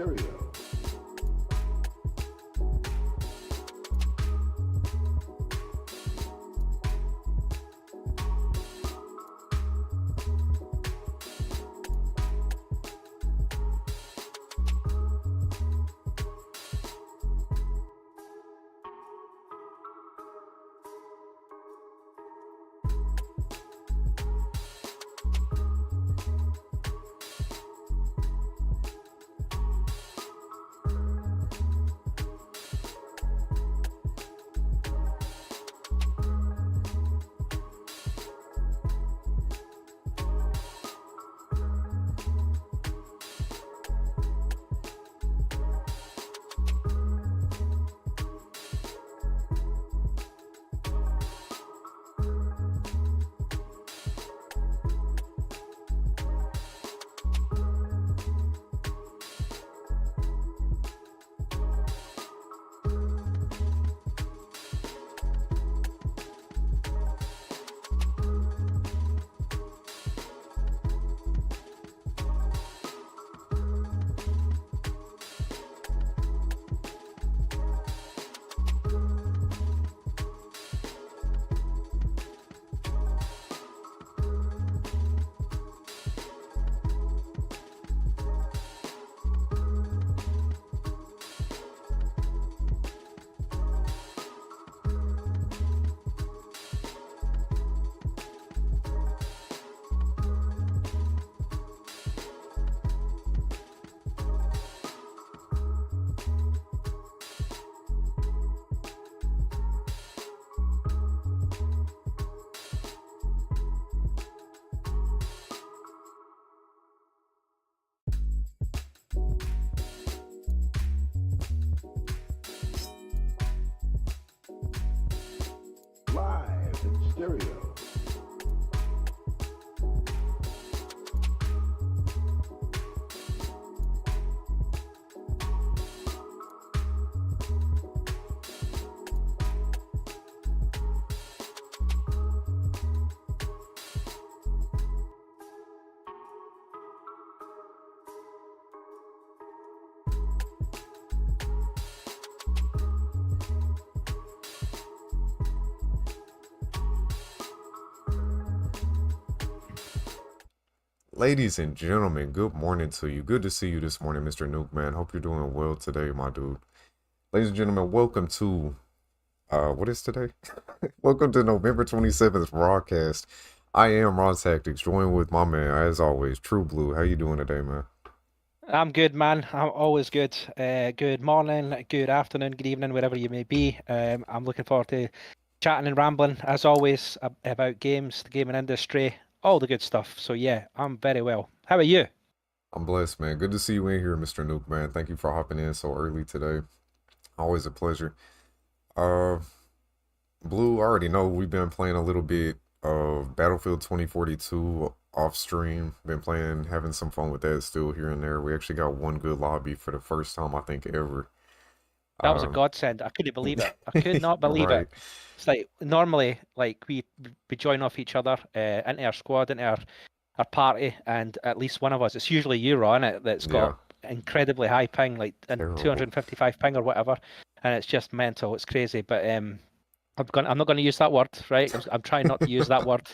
stereo. Live in stereo. Ladies and gentlemen, good morning to you. Good to see you this morning, Mr. Nuke, man. Hope you're doing well today, my dude. Ladies and gentlemen, welcome to, what is today? Welcome to November 27th, RawCast. I am Raw Tactics, joined with my man, as always, True Blue. How you doing today, man? I'm good, man. I'm always good. Good morning, good afternoon, good evening, wherever you may be. I'm looking forward to chatting and rambling, as always, about games, the gaming industry, all the good stuff. So yeah, I'm very well. How are you? I'm blessed, man. Good to see you in here, Mr. Nuke, man. Thank you for hopping in so early today. Always a pleasure. Uh, Blue, I already know we've been playing a little bit of Battlefield 2042 off stream. Been playing, having some fun with that still here and there. We actually got one good lobby for the first time, I think, ever. That was a Um, godsend. I couldn't believe it. I could not believe right. it. It's like normally, like we join off each other into our squad, into our party, and at least one of us, it's usually you, Ron, it that's Yeah, got incredibly high ping, like and terrible. 255 ping or whatever, and it's just mental. It's crazy, but I'm not going to use that word, right? I'm trying not to use that word,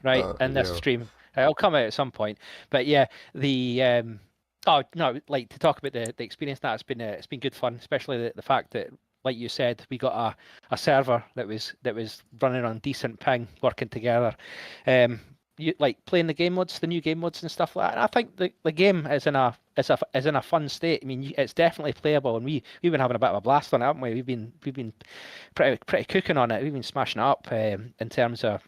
right, in this Yeah, stream. It'll come out at some point, but yeah, the oh no, like to talk about the experience that it's been good fun, especially the fact that, like you said, we got a server that was running on decent ping, working together. You like playing the game modes, the new game modes and stuff like that. And I think the game is in a fun state. I mean, it's definitely playable, and we've been having a bit of a blast on it, haven't we? We've been pretty cooking on it. We've been smashing it up in terms of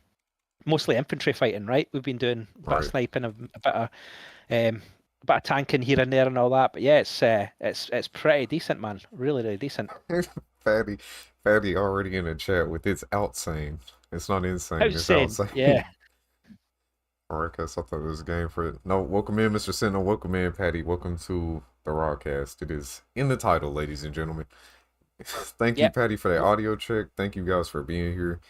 mostly infantry fighting, right? We've been doing a bit of right. sniping, a bit of tanking here and there and all that. But yeah, it's pretty decent, man. Really, really decent. Fatty, Fatty already in the chat with it's outsane. It's not insane, it's Outsane, outsane. yeah. Alright, guys, I thought it was a game for it. No, welcome in, Mr. Sentinel. Welcome in, Patty. Welcome to the RawCast. It is in the title, ladies and gentlemen. Thank you, Yep. Patty, for that audio check. Thank you guys for being here.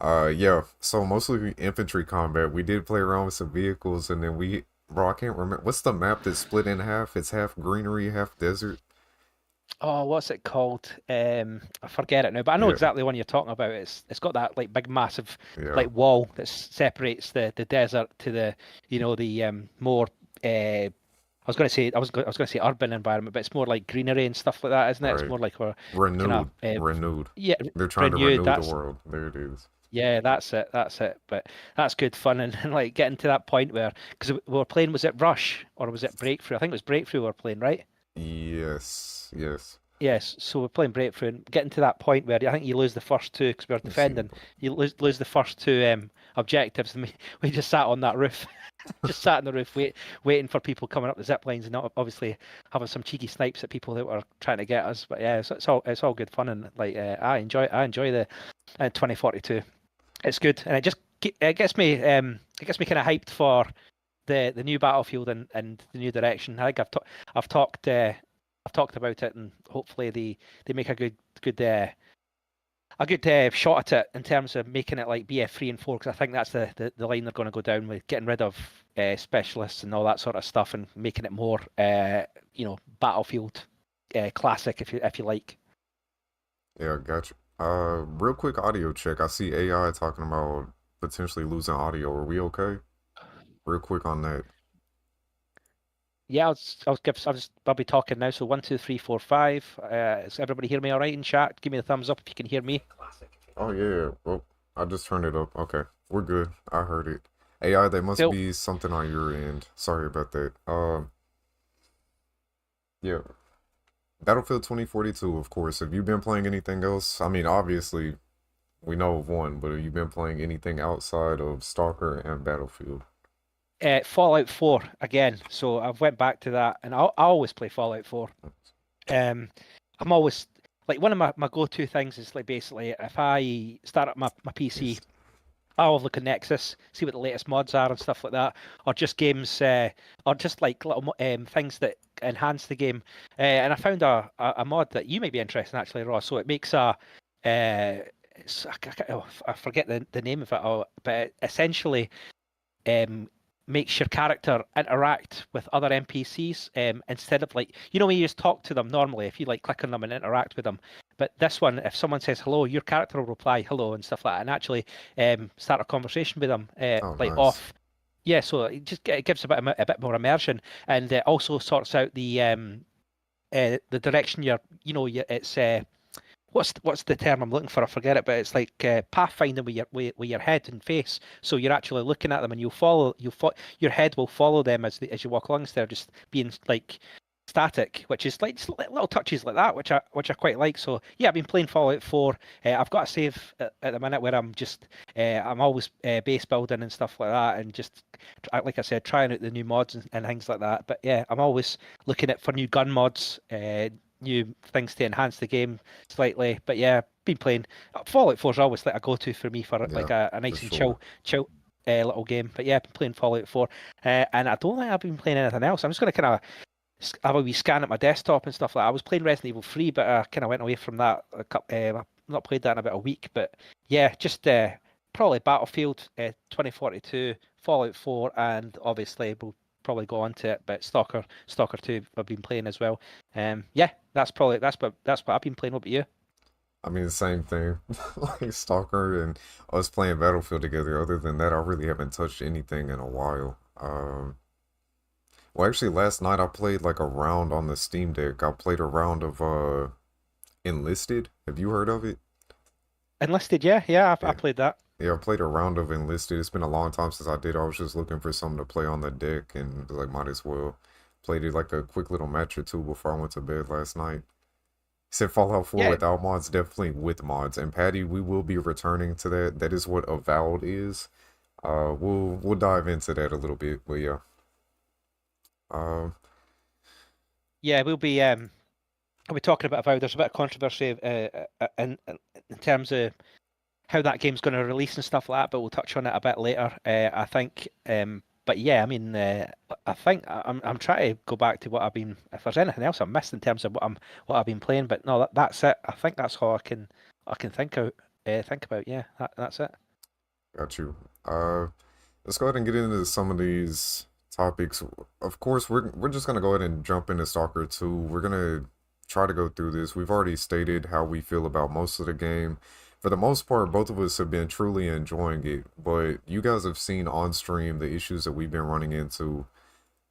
Yeah, so mostly infantry combat. We did play around with some vehicles, and then we Bro, I can't remember. What's the map that's split in half? It's half greenery, half desert. Oh, what's it called? I forget it now, but I know Yeah, exactly the one you're talking about. It's got that like big massive yeah, like wall that separates the desert to the the more I was going to say urban environment, but it's more like greenery and stuff like that, isn't it? It's right. more like we're kind of Renewed, renewed. yeah, They're trying to renewed. renew the That's world. There it is. yeah, that's it, that's it. But that's good fun and like getting to that point where because we were playing, was it Rush or was it Breakthrough? I think it was Breakthrough we were playing, right? Yes, yes. Yes, so we're playing Breakthrough and getting to that point where I think you lose the first two because we're Let me see. defending. You lose the first two objectives, and we just sat on that roof, just sat on the roof, waiting for people coming up the zip lines, and obviously having some cheeky snipes at people that were trying to get us. But yeah, it's all good fun, and like I enjoy the 2042. It's good, and it gets me kind of hyped for the new Battlefield and the new direction. I think I've talked I've talked about it, and hopefully they make a good shot at it in terms of making it like BF3 and 4 because I think that's the line they're going to go down with getting rid of specialists and all that sort of stuff and making it more Battlefield classic if you like. Yeah, gotcha. Real quick audio check. I see AI talking about potentially losing audio. Are we okay? Real quick on that. Yeah, I'll be talking now. So 1, 2, 3, 4, 5. Does everybody hear me all right in chat? Give me a thumbs up if you can hear me. Oh yeah. Well, I just turned it up. Okay, we're good. I heard it. AI, there must Cool. be something on your end. Sorry about that. Yeah. Battlefield 2042, of course. Have you been playing anything else? I mean, obviously, we know of one, but have you been playing anything outside of Stalker and Battlefield? Fallout 4 again. So I've went back to that, and I always play Fallout 4. Um, I'm always like one of my go-to things is like basically if I start up my PC, Yes. I'll look at Nexus, see what the latest mods are and stuff like that, or just games, or just like little things that enhance the game. And I found a mod that you may be interested in actually, Ross. So it makes I forget the name of it, but essentially um, makes your character interact with other NPCs instead of like when you just talk to them normally if you like click on them and interact with them. But this one, if someone says hello, your character will reply hello and stuff like that, and actually start a conversation with them Oh, like nice. off. Yeah, so it gives a bit more immersion, and also sorts out the direction it's what's the term I'm looking for? I forget it, but it's like pathfinding with your head and face. So you're actually looking at them, and your head will follow them as you walk along instead of just being like static, which is like just little touches like that, which I quite like. So yeah, I've been playing Fallout 4. I've got a save at the minute where I'm always base building and stuff like that, and just like I said, trying out the new mods and things like that. But yeah, I'm always looking at for new gun mods, new things to enhance the game slightly. But yeah, been playing Fallout 4 is always like a go-to for me for like Yeah, a for nice and sure. chill little game. But yeah, I've been playing Fallout 4, and I don't think I've been playing anything else. I'm just gonna kind of have a wee scan at my desktop and stuff like that. I was playing Resident Evil 3, but I kind of went away from that. I've not played that in about a week, but yeah, just probably Battlefield 2042, Fallout 4, and obviously we'll probably go on to it, but Stalker 2 I've been playing as well. Yeah, that's what I've been playing. What about you? I mean, the same thing. Like Stalker and us playing Battlefield together. Other than that, I really haven't touched anything in a while. Well, actually, last night I played like a round on the Steam Deck. I played a round of Enlisted. Have you heard of it? Enlisted, yeah, I Yeah. played that. Yeah, I played a round of Enlisted. It's been a long time since I did. I was just looking for something to play on the deck and was like, might as well. Played it like a quick little match or two before I went to bed last night. Said Fallout 4 Yeah, without mods, definitely with mods. And Patty, we will be returning to that. That is what Avowed is. We'll dive into that a little bit, but yeah. Uh, yeah, we'll be talking about Avowed. There's a bit of controversy in terms of how that game's going to release and stuff like that, but we'll touch on it a bit later. I think. But yeah, I mean, I think I'm trying to go back to what I've been. If there's anything else I missed in terms of what I've been playing, but no, that's it. I think that's all I can think about. Yeah, that's it. got you. Let's go ahead and get into some of these topics. Of course, we're just gonna go ahead and jump into Stalker 2. We're gonna try to go through this. We've already stated how we feel about most of the game. For the most part, both of us have been truly enjoying it, but you guys have seen on stream the issues that we've been running into.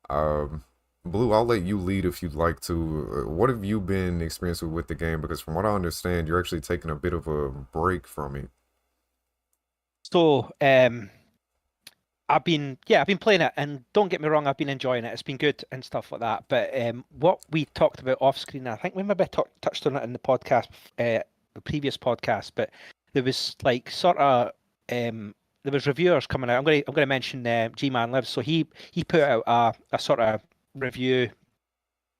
Um, Blue, I'll let you lead if you'd like to. What have you been experiencing with the game? Because from what I understand, you're actually taking a bit of a break from it. So, I've been playing it, and don't get me wrong, I've been enjoying it. It's been good and stuff like that. But what we talked about off screen, I think we maybe touched on it in the podcast, the previous podcast. But there was like sort of there was reviewers coming out. I'm going to mention G-Man Lives. So he put out a sort of review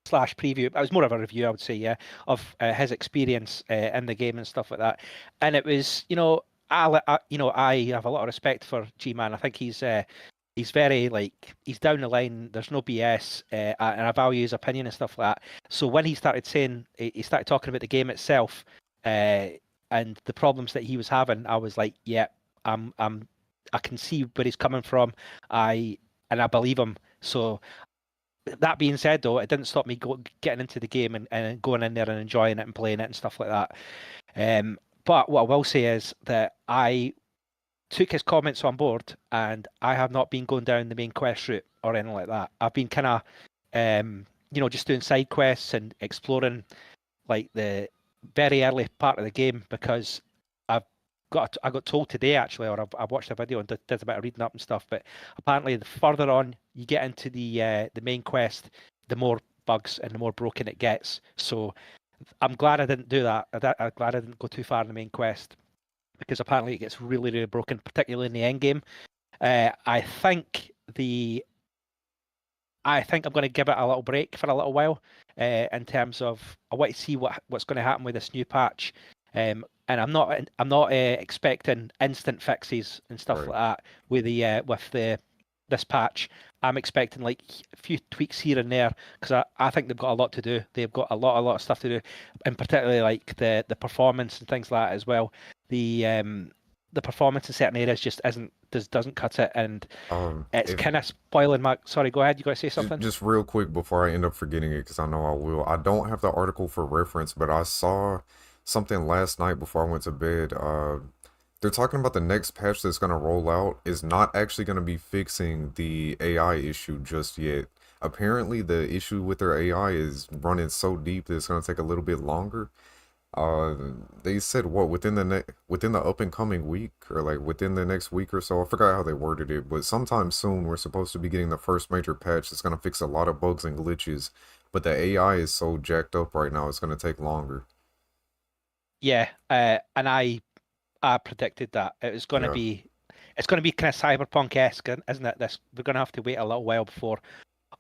slash preview. It was more of a review, I would say, yeah, of his experience in the game and stuff like that. And it was, I have a lot of respect for G-Man. I think he's very like he's down the line. There's no BS, and I value his opinion and stuff like that. So when he started saying, he started talking about the game itself, and the problems that he was having, I was like, yeah, I can see where he's coming from. I believe him. So that being said, though, it didn't stop me getting into the game and going in there and enjoying it and playing it and stuff like that. But what I will say is that I took his comments on board, and I have not been going down the main quest route or anything like that. I've been kind of, just doing side quests and exploring like the very early part of the game, because I got told today actually, or I watched a video and did a bit of reading up and stuff. But apparently, the further on you get into the main quest, the more bugs and the more broken it gets. So I'm glad I didn't do that. I'm glad I didn't go too far in the main quest, because apparently it gets really, really broken, particularly in the end game. I think I'm going to give it a little break for a little while, in terms of I want to see what's going to happen with this new patch. And I'm not expecting instant fixes and stuff Right. like that with this patch. I'm expecting like a few tweaks here and there, because I think they've got a lot to do. They've got a lot of stuff to do, and particularly like the performance and things like that as well. The performance in certain areas just doesn't cut it, and it's If kind of spoiling my. Sorry, go ahead. You got to say something? just real quick before I end up forgetting it, because I know I will. I don't have the article for reference, but I saw something last night before I went to bed. They're talking about the next patch that's going to roll out is not actually going to be fixing the AI issue just yet. Apparently, the issue with their AI is running so deep that it's going to take a little bit longer. Uh, they said what within the up and coming week, or like within the next week or so. I forgot how they worded it, but sometime soon we're supposed to be getting the first major patch that's going to fix a lot of bugs and glitches. But the AI is so jacked up right now, it's going to take longer. Yeah, and I predicted that it was going to Yeah. be it's going to be kind of cyberpunk-esque, isn't it? This we're going to have to wait a little while before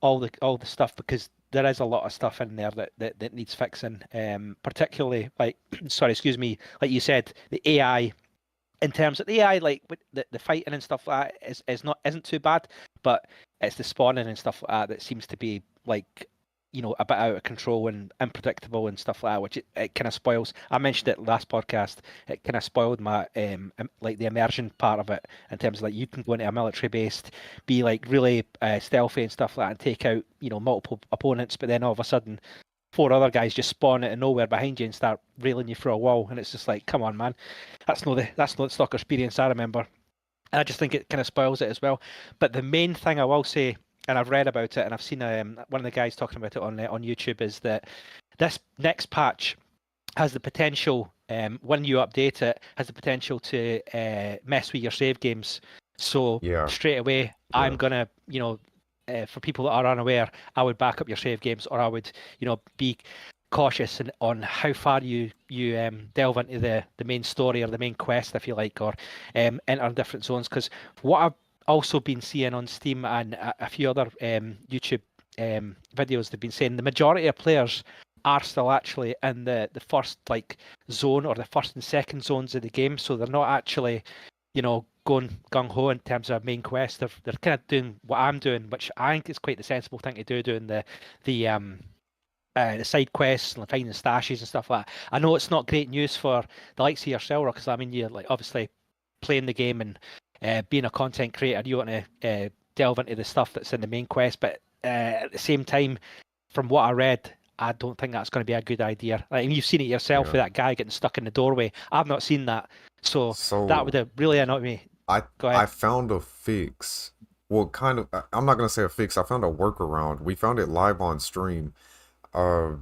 all the stuff, because there is a lot of stuff in there that needs fixing. Particularly like sorry, excuse me, like you said, the AI. In terms of the AI, like with the fighting and stuff like that isn't too bad, but it's the spawning and stuff like that that seems to be like a bit out of control and unpredictable and stuff like that, which it kind of spoils. I mentioned it last podcast. It kind of spoiled my like the immersion part of it, in terms of like you can go into a military base, be like really stealthy and stuff like that, and take out multiple opponents, but then all of a sudden four other guys just spawn out of nowhere behind you and start railing you through a wall, and it's just like, come on, man, that's not the Stalker experience I remember. And I just think it kind of spoils it as well. But the main thing I will say, and I've read about it, and I've seen one of the guys talking about it on YouTube, is that this next patch has the potential, when you update it, has the potential to mess with your save games. So Yeah. straight away, Yeah. I'm gonna, for people that are unaware, I would back up your save games, or I would, be cautious on how far you delve into the main story or the main quest, if you like, or enter different zones. Because what I've also been seeing on Steam and a few other YouTube videos, they've been saying the majority of players are still actually in the first like zone, or the first and second zones of the game, so they're not actually going gung ho in terms of main quest. They're kind of doing what I'm doing, which I think is quite the sensible thing to do, doing the side quests and finding stashes and stuff like that. I know it's not great news for the likes of yourself, because I mean you're like obviously playing the game and being a content creator, you want to delve into the stuff that's in the main quest. But at the same time, from what I read, I don't think that's going to be a good idea. Like, you've seen it yourself Yeah. with that guy getting stuck in the doorway. I've not seen that, so that would So have really annoyed me. I Go I ahead. found a fix. Well, kind of. I'm not gonna say a fix. I found a workaround. We found it live on stream. Uh,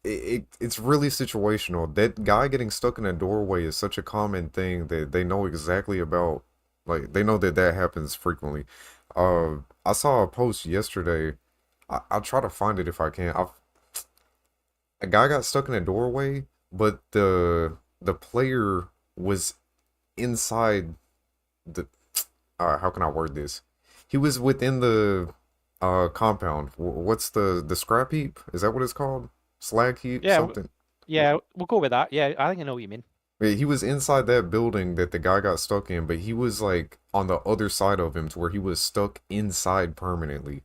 it's really situational. That guy getting stuck in a doorway is such a common thing that they know exactly about. Like they know that that happens frequently. I saw a post yesterday. I'll try to find it if I can. A guy got stuck in a doorway, but the player was inside the. How can I word this? He was within the compound. What's the scrap heap? Is that what it's called? Slag heap, Yeah, something. yeah, we'll go with that. Yeah, I think I know what you mean. Yeah, he was inside that building that the guy got stuck in, but he was like on the other side of him to where he was stuck inside permanently.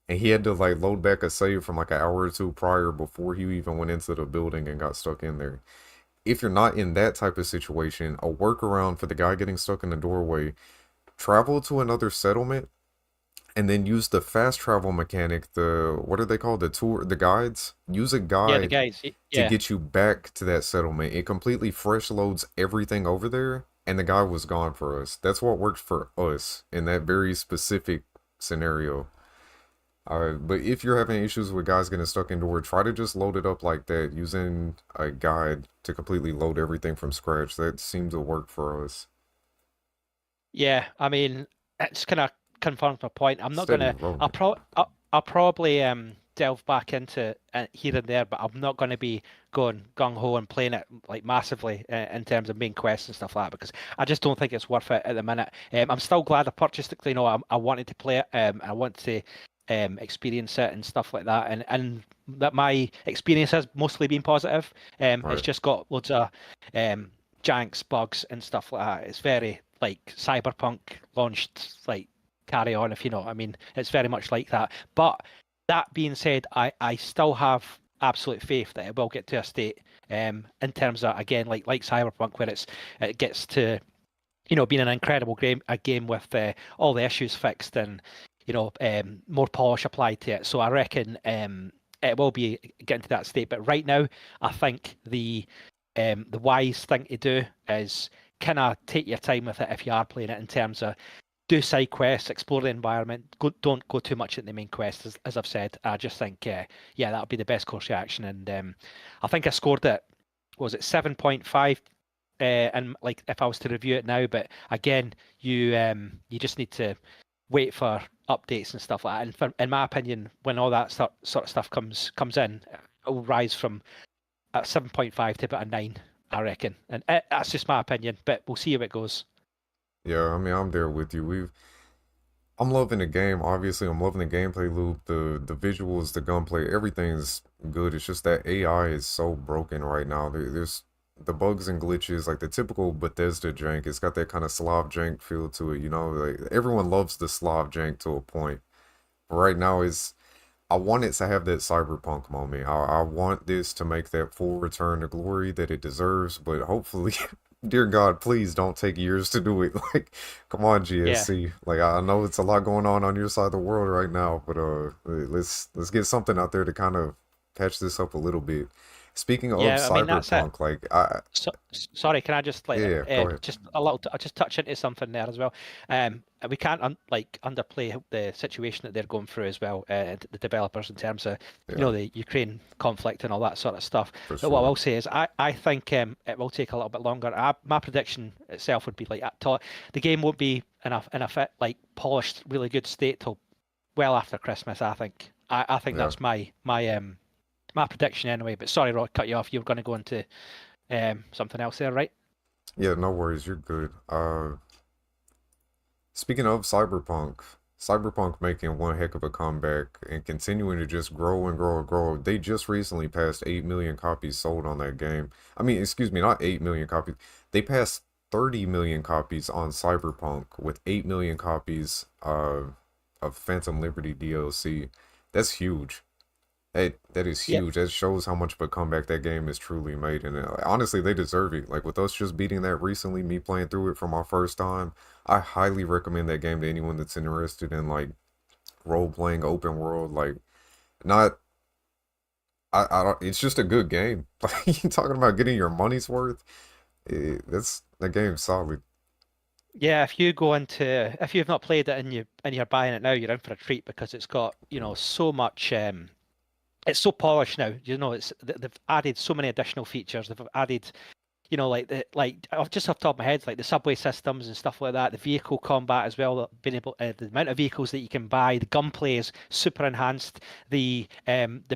And he had to like load back a save from like an hour or two prior before he even went into the building and got stuck in there. If you're not in that type of situation, a workaround for the guy getting stuck in the doorway, travel to another settlement and then use the fast travel mechanic, the what are they called? The tour, the guides. Use a Yeah, the guide guys. to Yeah, get you back to that settlement. It completely fresh loads everything over there, and the guy was gone for us. That's what worked for us in that very specific scenario. But if you're having issues with guys getting stuck indoor, try to just load it up like that using a guide to completely load everything from scratch. That seems to work for us. yeah. I mean, it's kind of confirms my point. I'm not Steady gonna. rolling. I'll probably delve back into here and there, but I'm not going to be going gung ho and playing it like massively in terms of main quests and stuff like that because I just don't think it's worth it at the minute. I'm still glad I purchased it. 'Cause, I wanted to play it. I want to experience it and stuff like that, and that my experience has mostly been positive. It's Right. just got loads of um, janks, bugs, and stuff like that. It's very like Cyberpunk launched like carry on, if you know what I mean. It's very much like that. But that being said, I still have absolute faith that it will get to a state in terms of again like Cyberpunk where it gets to being an incredible game, a game with all the issues fixed and more polish applied to it. So I reckon it will be getting to that state. But right now, I think the wise thing to do is kind of take your time with it if you are playing it in terms of do side quests, explore the environment. Don't go too much at the main quest, as I've said. I just think, yeah, that would be the best course of action. And I think I scored it. Was it 7.5? And like if I was to review it now, but again, you just need to wait for updates and stuff like that. And in my opinion, when all that sort of stuff comes in, it will rise from 7.5 to about a 9, I reckon. And that's just my opinion, but we'll see how it goes. Yeah, I mean, I'm there with you. I'm loving the game. Obviously, I'm loving the gameplay loop, the visuals, the gunplay, everything's good. It's just that AI is so broken right now. There's the bugs and glitches, like the typical Bethesda jank. It's got that kind of Slav jank feel to it, you know? Like everyone loves the Slav jank to a point. But right now is I want it to have that cyberpunk moment. I want this to make that full return to glory that it deserves, but hopefully, dear God, please don't take years to do it. Like, come on, Yeah, GSC. Like, I know it's a lot going on your side of the world right now, but let's get something out there to kind of patch this up a little bit. Speaking of yeah. I mean, that's it. cyberpunk, like, I Sorry, can I just like yeah, go ahead. just a little? I'll just touch into something there as well. We can't underplay the situation that they're going through as well, the developers in terms of Yeah, the Ukraine conflict and all that sort of stuff. for But what I sure. will say is, I think it will take a little bit longer. My prediction itself would be like the game won't be in a fit like polished, really good state till well after Christmas. I think. I think Yeah, that's my prediction anyway. But sorry, Rod, cut you off. You were going to go into something else there, right? yeah, no worries, you're good. Speaking of Cyberpunk, Cyberpunk making one heck of a comeback and continuing to just grow and grow and grow. They just recently passed 8 million copies sold on that game. I mean, excuse me, not 8 million copies. They passed 30 million copies on Cyberpunk with 8 million copies of Phantom Liberty DLC. That's huge. That is Yeah, huge. That shows how much of a comeback that game is truly made, and honestly, they deserve it. Like with us just beating that recently, me playing through it for my first time, I highly recommend that game to anyone that's interested in like role playing open world. Like not, I don't. It's just a good game. Like you talking about getting your money's worth. That's the game's solid. yeah. If you go into if you've not played it and you're buying it now, you're in for a treat because it's got so much. It's so polished now. They've added so many additional features. They've added just off the top of my head, like the subway systems and stuff like that, the vehicle combat as well, the amount of vehicles that you can buy, the gunplay is super enhanced, the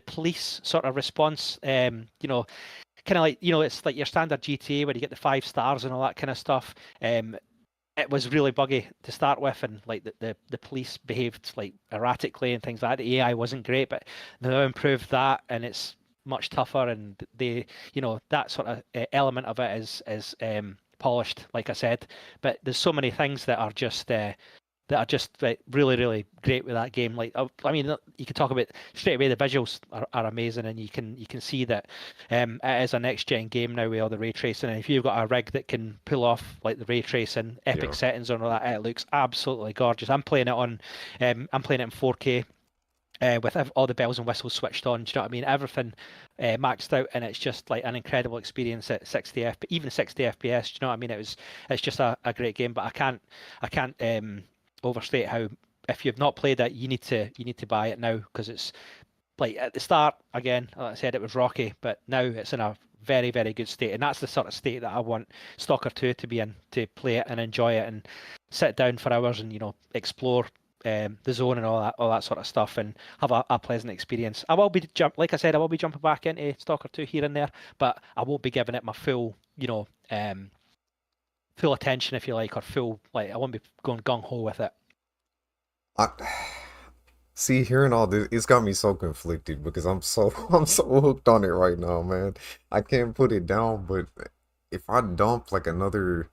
police sort of response, kind of like it's like your standard GTA where you get the 5 stars and all that kind of stuff. It was really buggy to start with, and like the police behaved like erratically and things like that. The AI wasn't great, but they now improved that, and it's much tougher. And that sort of element of it is polished, like I said. But there's so many things that are just like, really, really great with that game. Like, I mean, you can talk about straight away. The visuals are amazing, and you can see that it is a next gen game now with all the ray tracing. And if you've got a rig that can pull off like the ray tracing, epic Yeah, settings and all that, it looks absolutely gorgeous. I'm playing it in 4K. With all the bells and whistles switched on, do you know what I mean? Everything maxed out, and it's just like an incredible experience at 60 FPS. Do you know what I mean? It's just a great game, but I can't overstate how if you've not played it, you need to buy it now because it's like at the start again, like I said, it was rocky, but now it's in a very, very good state, and that's the sort of state that I want Stalker 2 to be in, to play it and enjoy it and sit down for hours and explore the zone and all that sort of stuff and have a pleasant experience. Like I said, I will be jumping back into Stalker 2 here and there, but I won't be giving it my full attention, if you like, or full like I won't be going gung ho with it. I see hearing all this. It's got me so conflicted because I'm so I'm so hooked on it right now, man. I can't put it down, but if I dump like another,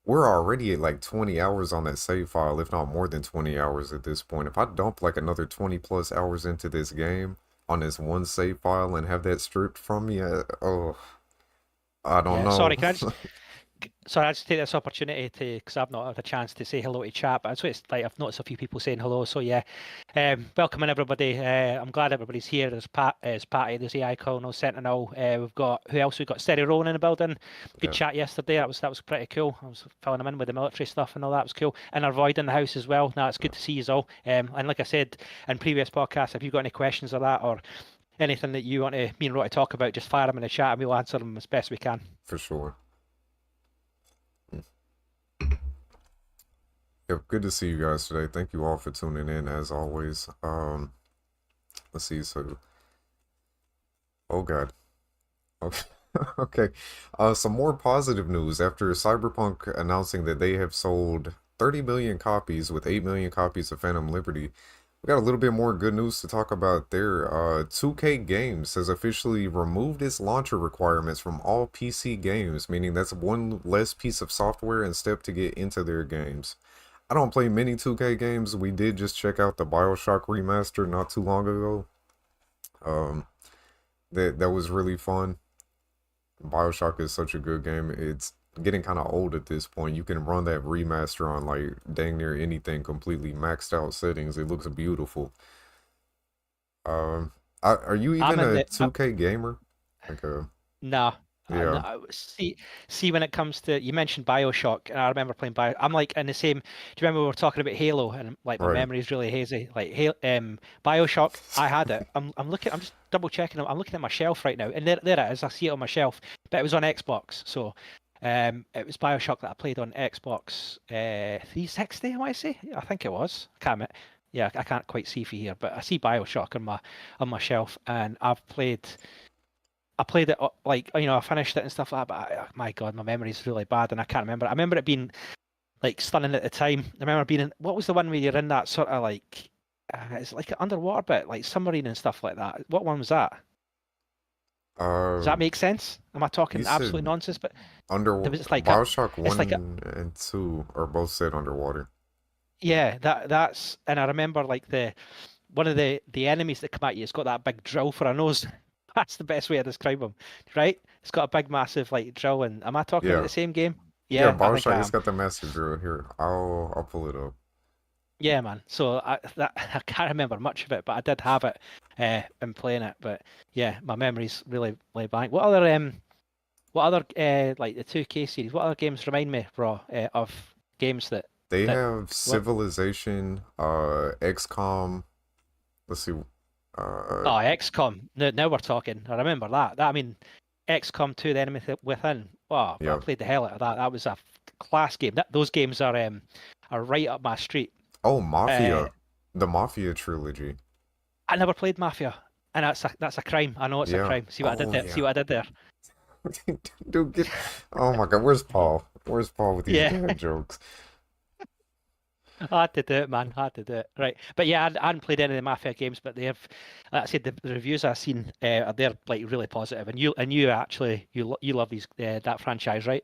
we're already at like 20 hours on that save file, if not more than 20 hours at this point. If I dump like another 20 plus hours into this game on this one save file and have that stripped from me, oh, I don't Yeah, know. sorry, can I just Sorry, I just take this opportunity to, because I've not had a chance to say hello to chat, but it's like I've noticed a few people saying hello. So yeah, welcome in everybody. I'm glad everybody's here. There's Patty, there's AI Colonel, Sentinel. We've got who else? We've got Steady Rowan in the building. Good Yeah, chat yesterday. That was pretty cool. I was filling them in with the military stuff and all that. Was cool. And our Void in the house as well. Now it's yeah, good to see you all. And like I said in previous podcasts, if you've got any questions or that or anything that you want to me and Roy to talk about, just fire them in the chat and we'll answer them as best we can. for sure. Yeah, good to see you guys today. Thank you all for tuning in as always. Let's see. So, oh God. Okay. Okay. Some more positive news after Cyberpunk announcing that they have sold 30 million copies with 8 million copies of Phantom Liberty. We got a little bit more good news to talk about there. 2K Games has officially removed its launcher requirements from all PC games, meaning that's one less piece of software and step to get into their games. I don't play many 2K games. We did just check out the BioShock remaster not too long ago. Um, that was really fun. BioShock is such a good game. It's getting kind of old at this point. You can run that remaster on like dang near anything, completely maxed out settings. It looks beautiful. Um, are you I'm even in a the 2K gamer? Like No, yeah, no. See, when it comes to you mentioned BioShock, and I remember playing I'm like in the same. Do you remember we were talking about Halo, and like my right. memory is really hazy. Like BioShock, I had it. I'm looking. I'm just double checking. I'm looking at my shelf right now, and there it is. I see it on my shelf, but it was on Xbox. So, it was BioShock that I played on Xbox 360. I want to say. I think it was. I can't. Yeah, I can't quite see for here, but I see BioShock on my shelf, and I played it like I finished it and stuff like that. But my God, my memory's really bad, and I can't remember. I remember it being like stunning at the time. I remember being in what was the one where you're in that sort of like it's like an underwater bit, like submarine and stuff like that. What one was that? Does that Um, make sense? Am I you talking absolute said nonsense? But under there was like a, BioShock it's like a 1 and 2 are both set underwater. yeah, that's and I remember like one of the enemies that come at you has got that big drill for a nose. That's the best way to describe him, right? It's got a big, massive like drill. And am I talking about Yeah. the same game? Yeah, Yeah, I think Bioshock, I it's am. got the master drill here. I'll pull it up. Yeah, man. So I can't remember much of it, but I did have it in playing it. But yeah, my memory's really blank. What other like the 2K series? What other games remind me, Raw, of games They that have well, Civilization, XCOM. Let's see. Uh, oh, XCOM. Now we're talking. I remember that. I mean, XCOM 2: The Enemy Within. Oh, I yeah. played the hell out of that. That was a class game. Those games are right up my street. Oh, Uh, Mafia. The Mafia trilogy. I never played Mafia, and that's a crime. I know it's a Yeah. crime. See what I did Oh, there. See yeah. what I did there. Dude, get. Oh my God, where's Paul? Where's Paul with these Yeah, dad jokes? I had to do it, man. I had to do it. Right, but yeah, I hadn't played any of the Mafia games, but they have. Like I said, the reviews I've seen they're like really positive, and you actually you love these that franchise, right?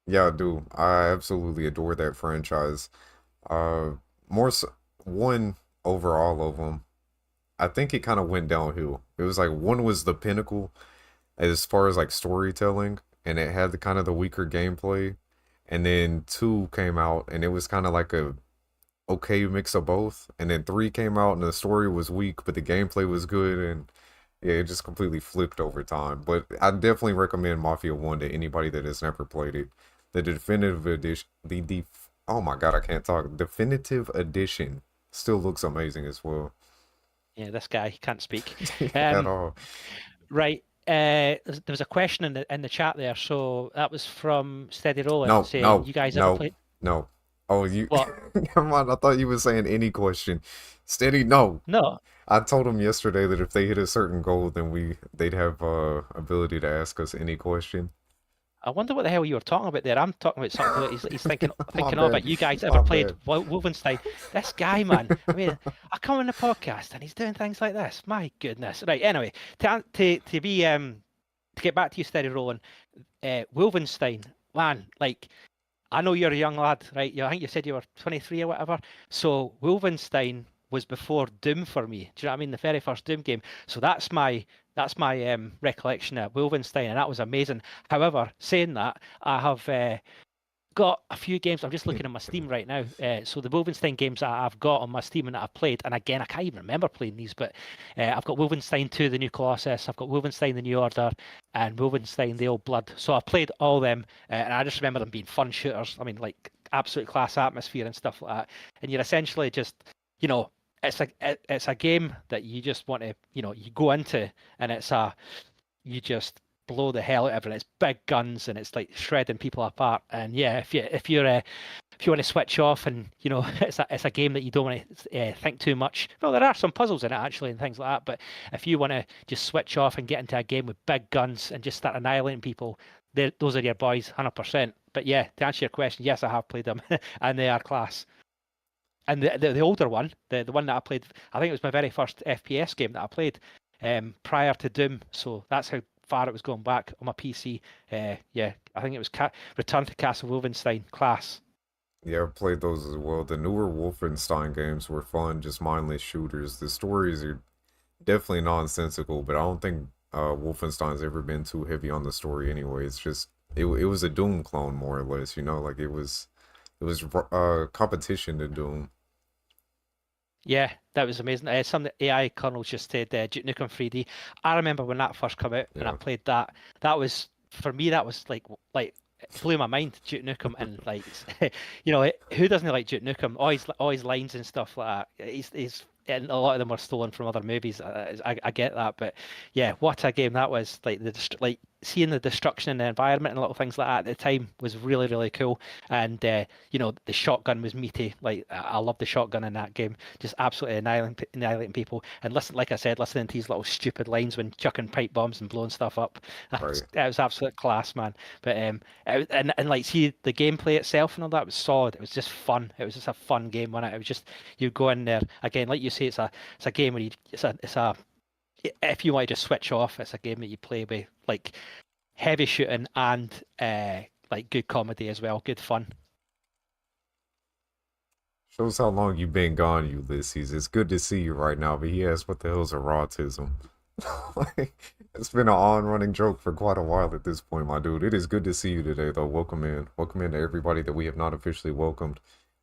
Yeah, I do. I absolutely adore that franchise. Uh, more so, one over all of them. I think it kind of went downhill. It was like one was the pinnacle as far as like storytelling, and it had the kind of the weaker gameplay. And then two came out, and it was kind of like a okay mix of both. And then three came out, and the story was weak, but the gameplay was good, and yeah, it just completely flipped over time. But I definitely recommend Mafia 1 to anybody that has never played it. The definitive edition, oh my God, I can't talk. Definitive edition still looks amazing as well. Yeah, this guy he can't speak. At Um, all. right. There was a question in the chat there, so that was from Steady Rolling No, saying, no, "You guys ever no, played no. Oh, you. what? Never mind. I thought you were saying any question. Steady, no. No, I told him yesterday that if they hit a certain goal, then they'd have ability to ask us any question. I wonder what the hell you were talking about there. I'm talking about something that he's thinking My all bad. about. You guys ever My played bad. Wolfenstein? This guy, man. I mean, I come on the podcast and he's doing things like this. My goodness. Right. Anyway, to get back to you, Steady Rolling. Wolfenstein, man. Like I know you're a young lad, right? I think you said you were 23 or whatever. So Wolfenstein was before Doom for me. Do you know what I mean? The very first Doom game. So that's my recollection of Wolfenstein, and that was amazing. However, saying that, I have got a few games. I'm just looking at my Steam right now. So the Wolfenstein games that I've got on my Steam and that I've played, and again, I can't even remember playing these, but I've got Wolfenstein 2, The New Colossus, I've got Wolfenstein The New Order, and Wolfenstein The Old Blood. So I've played all them, and I just remember them being fun shooters. I mean, like absolute class atmosphere and stuff like that. And you're essentially just, you know, it's a game that you just want to, you go into, and you just blow the hell out of everything. It's big guns and it's like shredding people apart. And yeah, if you want to switch off and it's a game that you don't want to think too much. Well, there are some puzzles in it actually and things like that. But if you want to just switch off and get into a game with big guns and just start annihilating people, those are your boys, 100%. But yeah, to answer your question, yes, I have played them and they are class. And the older one, the one that I played, I think it was my very first FPS game that I played prior to Doom. So that's how far it was going back on my PC. Yeah, I think it was Return to Castle Wolfenstein class. Yeah, I've played those as well. The newer Wolfenstein games were fun, just mindless shooters. The stories are definitely nonsensical, but I don't think Wolfenstein's ever been too heavy on the story anyway. It's just it was a Doom clone more or less, like it was competition to Doom. Yeah, that was amazing. Some of the AI kernels just said Duke Nukem 3D. I remember when that first came out and I Yeah, played that. That was for me. That was like it blew my mind. Duke Nukem and like who doesn't like Duke Nukem? All his lines and stuff like that. He's and a lot of them were stolen from other movies. I get that, but yeah, what a game that was! Like like seeing the destruction in the environment and little things like that at the time was really cool. And the shotgun was meaty. Like I love the shotgun in that game. Just absolutely annihilating people. And listen, like I said, listening to these little stupid lines when chucking pipe bombs and blowing stuff up. right. That was absolute class, man. But and like see the gameplay itself and all that was solid. It was just fun. It was just a fun game, wasn't it? It was just you go in there again, like you say, it's a game where it's a if you want to just switch off, it's a game that you play with like heavy shooting and like good comedy as well, good fun. Shows how long you've been gone, Ulysses. It's good to see you right now, but he asked what the hell's a autism. Like, it's been an on-running joke for quite a while at this point, my dude. It is good to see you today, though. Welcome in. Welcome in to everybody that we have not officially welcomed.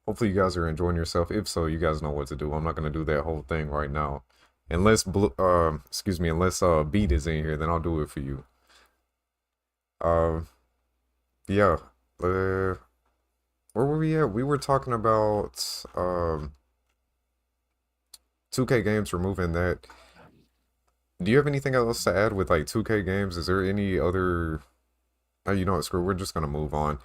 Hopefully you guys are enjoying yourself. If so, you guys know what to do. I'm not gonna do that whole thing right now. Unless excuse me, unless Beat is in here, then I'll do it for you. Uh yeah. Uh where were we at? We were talking about 2K games, removing that. Do you have anything else to add with like 2K games? Is there any other? Oh, you know what? Screw. We're just gonna move on.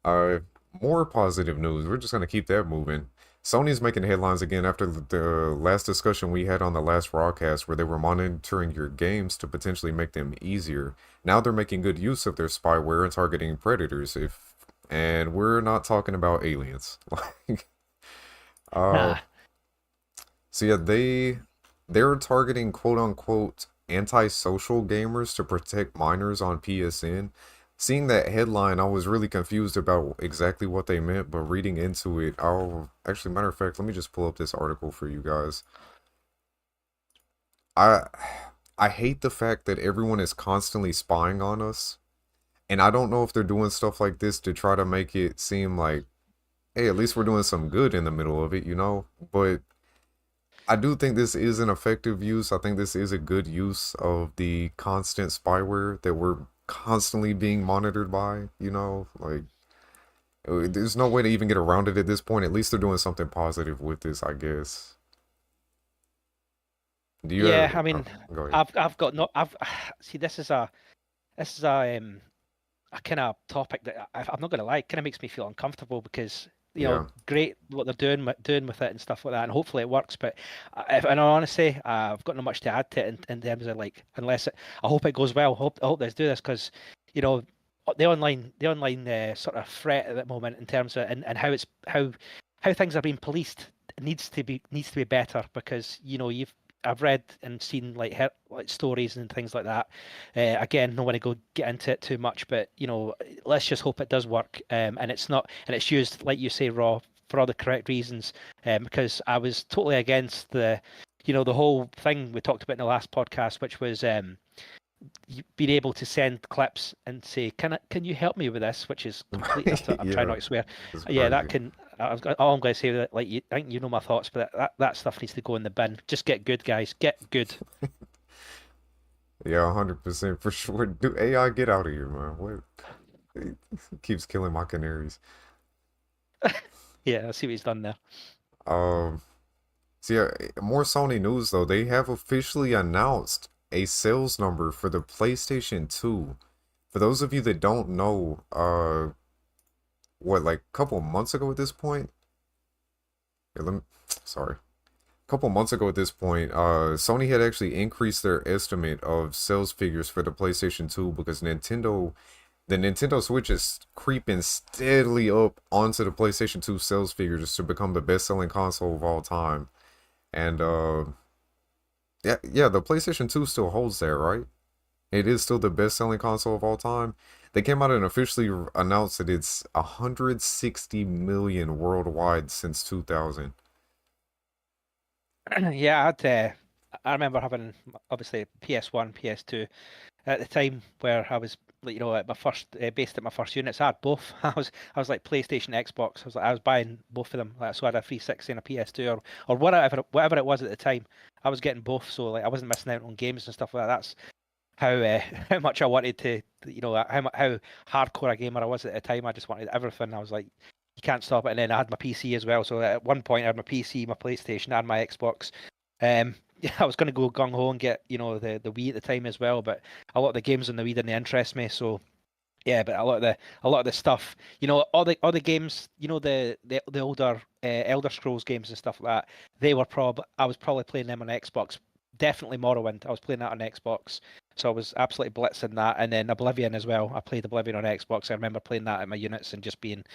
Uh, More positive news. We're just gonna keep that moving. Sony's making headlines again after the last discussion we had on the last RawCast, where they were monitoring your games to potentially make them easier. Now they're making good use of their spyware and targeting predators. If and we're not talking about aliens. Like, uh, Nah. so yeah, they're targeting quote unquote antisocial gamers to protect minors on PSN. Seeing that headline, I was really confused about exactly what they meant, but reading into it, I'll actually, matter of fact, let me just pull up this article for you guys. I I hate the fact that everyone is constantly spying on us, and I don't know if they're doing stuff like this to try to make it seem like, hey, at least we're doing some good in the middle of it, you know? But I do think this is an effective use. I think this is a good use of the constant spyware that we're constantly being monitored by, you know? Like, there's no way to even get around it at this point. At least they're doing something positive with this, I guess. Do you Yeah, have, I oh, mean, go ahead. I've got no. I've see. This is a kind of topic that I'm not going to lie, kind of makes me feel uncomfortable because Yeah. great what they're doing with it and stuff like that, and hopefully it works. But if, and honestly, I've got not much to add to it in terms of like, unless I hope it goes well. I hope let's do this because you know the online sort of threat at the moment in terms of and how it's how things are being policed needs to be better because you've I've read and seen like stories and things like that. Again, don't want to go get into it too much, but let's just hope it does work. And it's not, and it's used like you say, raw for all the correct reasons. Because I was totally against the whole thing we talked about in the last podcast, which was being able to send clips and say, can you help me with this? Which is complete. I'm trying Yeah. not to swear. It's Yeah, that crazy. can. All I'm going to say that, like, I think you know my thoughts, but that stuff needs to go in the bin. Just get good, guys. Get good. Yeah, 100% for sure. Do AI get out of here, man? What? It keeps killing my canaries. Yeah, I see what he's done there. Um, See, more Sony news though. They have officially announced a sales number for the PlayStation 2. For those of you that don't know, what, like a couple months ago at this point? Here, sorry. A couple months ago at this point, Sony had actually increased their estimate of sales figures for the PlayStation 2 because the Nintendo Switch is creeping steadily up onto the PlayStation 2 sales figures to become the best-selling console of all time. And yeah, yeah, the PlayStation 2 still holds there, right? It is still the best-selling console of all time. They came out and officially announced that it's 160 million worldwide since 2000. Yeah, I remember having obviously PS1, PS2 at the time where I was like, at my first based at my first units. I had both. I was like PlayStation, Xbox. I was buying both of them. Like, so I had a 360 and a PS2 or whatever it was at the time. I was getting both, so like I wasn't missing out on games and stuff like that. That's how how much I wanted to, how hardcore a gamer I was at the time. I just wanted everything. I was like, you can't stop it. And then I had my PC as well. So at one point, I had my PC, my PlayStation, and my Xbox. Yeah, I was going to go gung ho and get the Wii at the time as well, but a lot of the games on the Wii didn't interest me. So yeah, but a lot of the stuff, all the games, the older Elder Scrolls games and stuff like that, I was probably playing them on Xbox. Definitely Morrowind. I was playing that on Xbox, so I was absolutely blitzing that. And then Oblivion as well. I played Oblivion on Xbox. I remember playing that at my units and just being,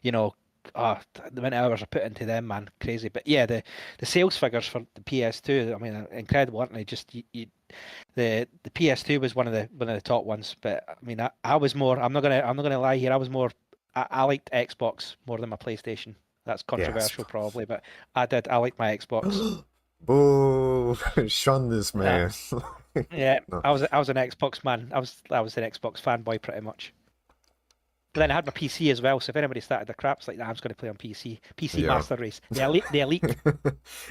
you know, the amount of hours I put into them, man, crazy. But yeah, the sales figures for the PS2, I mean, incredible, aren't they? Just the PS2 was one of the top ones, but I mean, I was more. I'm not gonna lie here. I was more. I liked Xbox more than my PlayStation. That's Gasp. controversial probably, but I did. I like my Xbox. Boo! Shun this Uh, man. yeah, No, I was an Xbox man. I was an Xbox fanboy pretty much. But then I had my PC as well, so if anybody started the craps like that, I was going to play on PC. PC yeah. Master Race. The elite.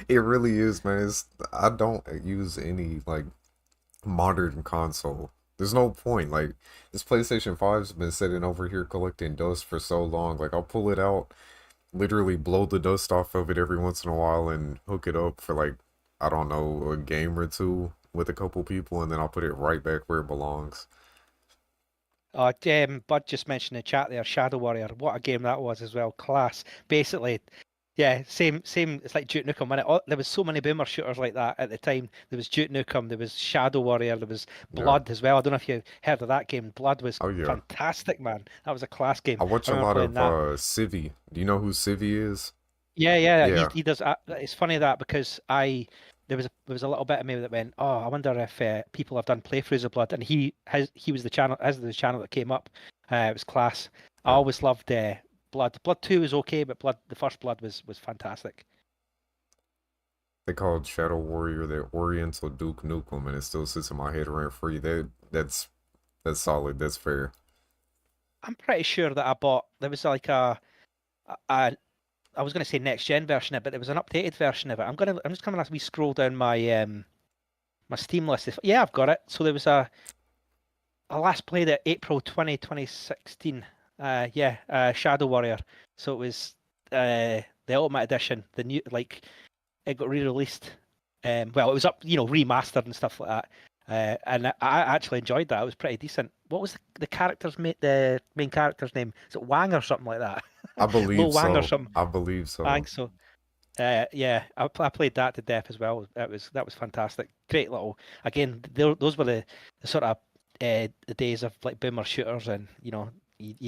It really is, man. I don't use any like modern console. There's no point. Like this PlayStation 5's been sitting over here collecting dust for so long. Like I'll pull it out, literally blow the dust off of it every once in a while and hook it up for like I don't know, a game or two with a couple people and then I'll put it right back where it belongs. Bud just mentioned in the chat there, Shadow Warrior. What a game that was as well. Class. Basically, yeah, same. It's like Duke Nukem. There was so many boomer shooters like that at the time. There was Duke Nukem. There was Shadow Warrior. There was Yeah. Blood as well. I don't know if you heard of that game. Blood was Oh yeah. fantastic, man. That was a class game. I watch I a remember lot playing of that. Civi. Do you know who Civi is? Yeah, yeah, Yeah. he does. It's funny that because there was a little bit of me that went, oh, I wonder if people have done playthroughs of Blood, and he was the channel as the channel that came up. It was class. I Yeah. always loved Blood. Blood 2 was okay, but the first Blood was fantastic. They called Shadow Warrior the Oriental Duke Nukem and it still sits in my head rent free. That's solid. That's fair. I'm pretty sure that I bought. There was like a I was going to say next gen version of it, but there was an updated version of it. I'm just coming as we scroll down my Steam list. Yeah, I've got it. So there was I last played it April 2016. Shadow Warrior. So it was the Ultimate Edition, the new like it got re-released. Well, it was up, remastered and stuff like that. And I actually enjoyed that. It was pretty decent. What was the main character's name? Is it Wang or something like that? I Lo believe Wang or so. something. I believe I so. think so. Yeah, I played that to death as well. That was fantastic. Great little. Again, those were the sort of the days of like boomer shooters, and you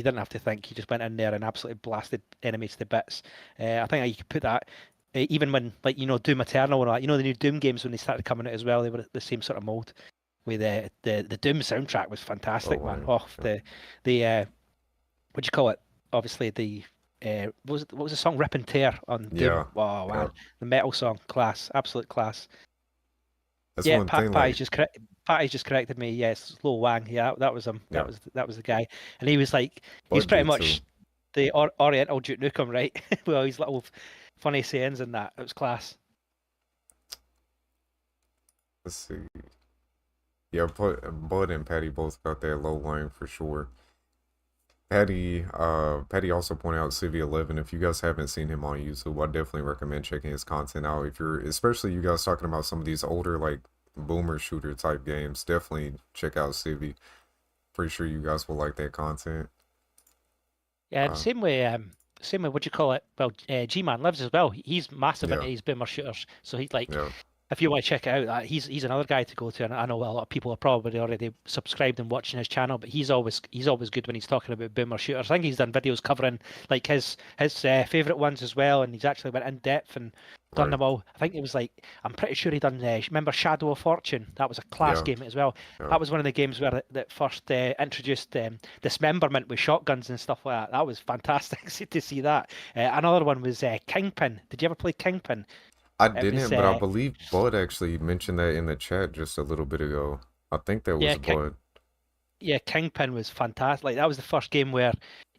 didn't have to think. You just went in there and absolutely blasted enemies to bits. I think you could put that even when like Doom Eternal and all that. The new Doom games when they started coming out as well. They were the same sort of mold. With the Doom soundtrack was Oh fantastic, man. wow. Oh, Yeah. the what do you call it? Obviously the what was the song Rip and Tear on Doom? Yeah. Oh Yeah. man, the metal song, class, absolute class. That's Yeah, one thing. Patty's Like, just corrected me. Yes, Lo Wang. Yeah, that was him. That yeah. was the guy, and he was Bud pretty did too. much the Oriental Duke Nukem, right? With all his little funny sayings and that. It was class. Let's see. Yeah, Bud and Patty both got that low line for sure. Patty also pointed out Civi 11. If you guys haven't seen him on YouTube, I definitely recommend checking his content out. If you're, especially you guys talking about some of these older like boomer shooter type games, definitely check out Civi. Pretty sure you guys will like that content. Yeah, and Uh, same way. What do you call it? Well, G-Man Lives as well. He's massive into yeah, his boomer shooters, so he's like yeah, if you want to check it out, he's another guy to go to, and I know a lot of people are probably already subscribed and watching his channel, but he's always good when he's talking about boomer shooters. I think he's done videos covering like his favorite ones as well, and he's actually went in depth and done right, them all. I think it was like I'm pretty sure he done. Remember Shadow of Fortune? That was a class yeah, game as well. yeah. That was one of the games where that first introduced dismemberment with shotguns and stuff like that. That was fantastic to see that. Another one was Kingpin. Did you ever play Kingpin? I It was didn't, but I believe Bud actually mentioned that in the chat just a little bit ago. I think that yeah, was Bud. yeah, Kingpin was fantastic. Like that was the first game where,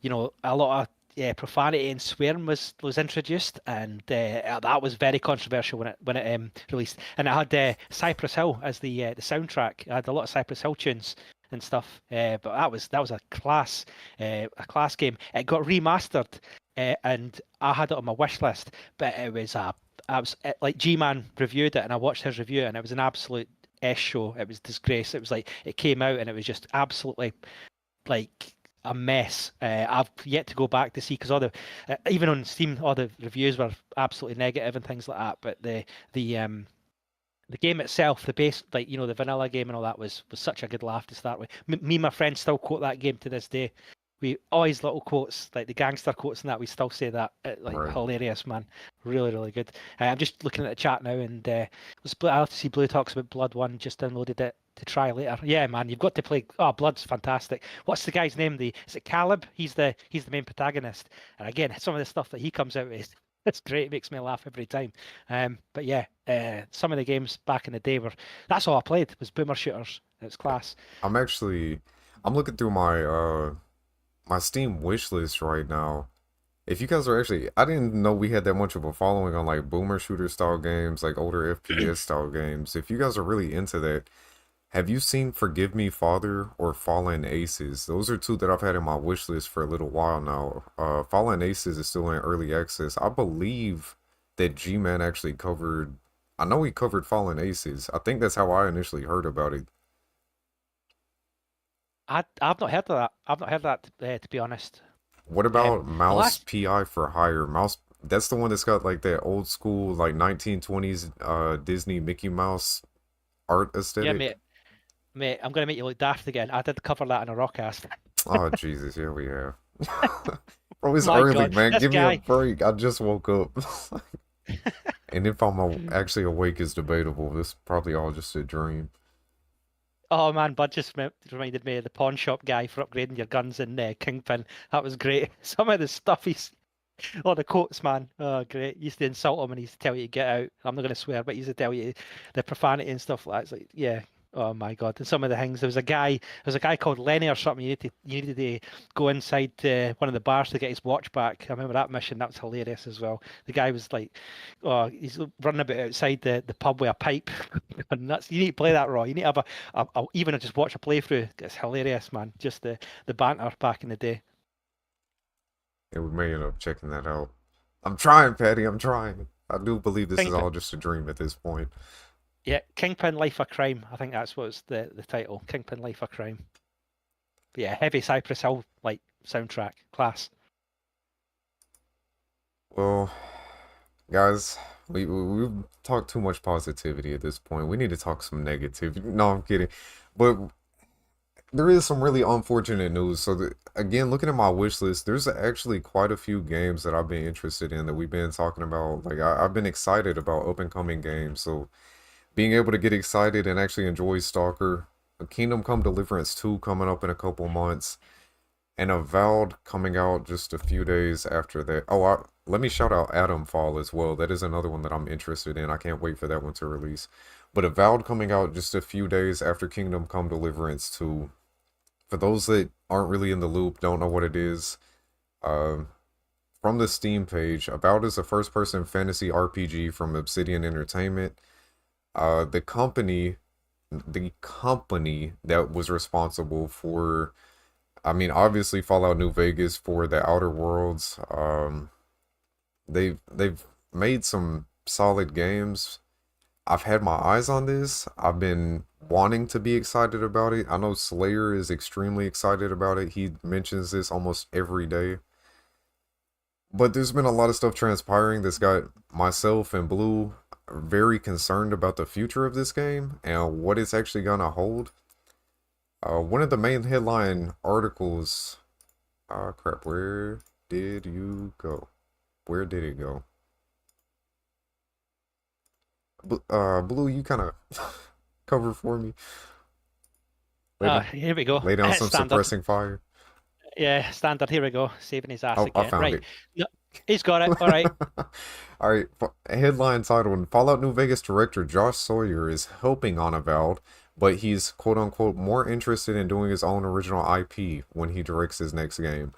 a lot of profanity and swearing was introduced, and that was very controversial when it released. And it had Cypress Hill as the soundtrack. It had a lot of Cypress Hill tunes and stuff. But that was a class game. It got remastered, and I had it on my wish list. But it was like G-Man reviewed it, and I watched his review, and it was an absolute show. It was disgrace. It was like it came out and it was just absolutely like a mess. I've yet to go back to see because even on Steam, all the reviews were absolutely negative and things like that. But the game itself, the base, like the vanilla game and all that was such a good laugh to start with. Me and my friends still quote that game to this day. We always little quotes like the gangster quotes and that. We still say that. Like Right. hilarious, man. Really, really good. I'm just looking at the chat now, and I have to see Blue talks about Blood One. Just downloaded it. to try later. Yeah, man, you've got to play. Oh, Blood's fantastic. What's the guy's name? Is it Caleb? He's the main protagonist. And again, some of the stuff that he comes out with, it's great. It makes me laugh every time. But yeah, some of the games back in the day were that's all I played was boomer shooters. It's class. I'm looking through my Steam wish list right now. If you guys are actually, I didn't know we had that much of a following on like boomer shooter style games, like older FPS style games. If you guys are really into that, have you seen Forgive Me Father or Fallen Aces? Those are two that I've had in my wish list for a little while now. Fallen Aces is still in early access. I believe that G-Man actually covered, I know he covered Fallen Aces. I think that's how I initially heard about it. I've not heard of that. I've not heard that to be honest. What about The Mouse last PI for Hire? Mouse, that's the one that's got like that old school like 1920s Disney Mickey Mouse art yeah, aesthetic. mate, I'm gonna make you look daft again. I did cover that in a RawCast. Oh Jesus, here we have. Bro, it's My early, God, man. this Give me a guy. break. I just woke up. And if actually awake is debatable. This is probably all just a dream. Oh man, Bud just reminded me of the pawn shop guy for upgrading your guns in Kingpin. That was great. Some of the stuff oh, the quotes, man. Oh, great. He used to insult him and he used to tell you to get out. I'm not going to swear, but he used to tell you the profanity and stuff like that. It's like, yeah. Oh my God. And some of the things. There was a guy called Lenny or something. You needed to go inside one of the bars to get his watch back. I remember that mission. That was hilarious as well. The guy was like, oh, he's running about outside the pub with a pipe. And you need to play that raw. You need to have even just watch a playthrough. It's hilarious, man. Just the banter back in the day. And we may end up checking that out. I'm trying, Patty. I'm trying. I do believe this is Kingpin. all just a dream at this point. Yeah, Kingpin Life of Crime. I think that's what's the title. Kingpin Life of Crime. But yeah, heavy Cypress Hill like soundtrack. Class. Well, guys, we've talked too much positivity at this point. We need to talk some negativity. No, I'm kidding. But there is some really unfortunate news. So again, looking at my wish list, there's actually quite a few games that I've been interested in that we've been talking about. Like I've been excited about up and coming games. So being able to get excited and actually enjoy Stalker, Kingdom Come Deliverance 2 coming up in a couple months, and Avowed coming out just a few days after that. Oh, let me shout out Atom Fall as well. That is another one that I'm interested in. I can't wait for that one to release. But Avowed coming out just a few days after Kingdom Come Deliverance 2. For those that aren't really in the loop, don't know what it is, uh, from the Steam page, Avowed is a first-person fantasy RPG from Obsidian Entertainment. The company that was responsible for, I mean, obviously Fallout New Vegas, for the Outer Worlds. They've made some solid games. I've had my eyes on this. I've been wanting to be excited about it. I know Slayer is extremely excited about it. He mentions this almost every day. But there's been a lot of stuff transpiring that's got myself and Blue very concerned about the future of this game and what it's actually gonna hold. One of the main headline articles, crap, where did you go? Where did it go? Blue, you kind of cover for me. Here we go. Lay down some Standard. suppressing fire. Yeah, standard. Here we go. Saving his ass Oh, I again. found Right. it. No, he's got it. All right. All right. Headline title: Fallout New Vegas director Josh Sawyer is helping on Avowed, but he's quote unquote more interested in doing his own original IP when he directs his next game.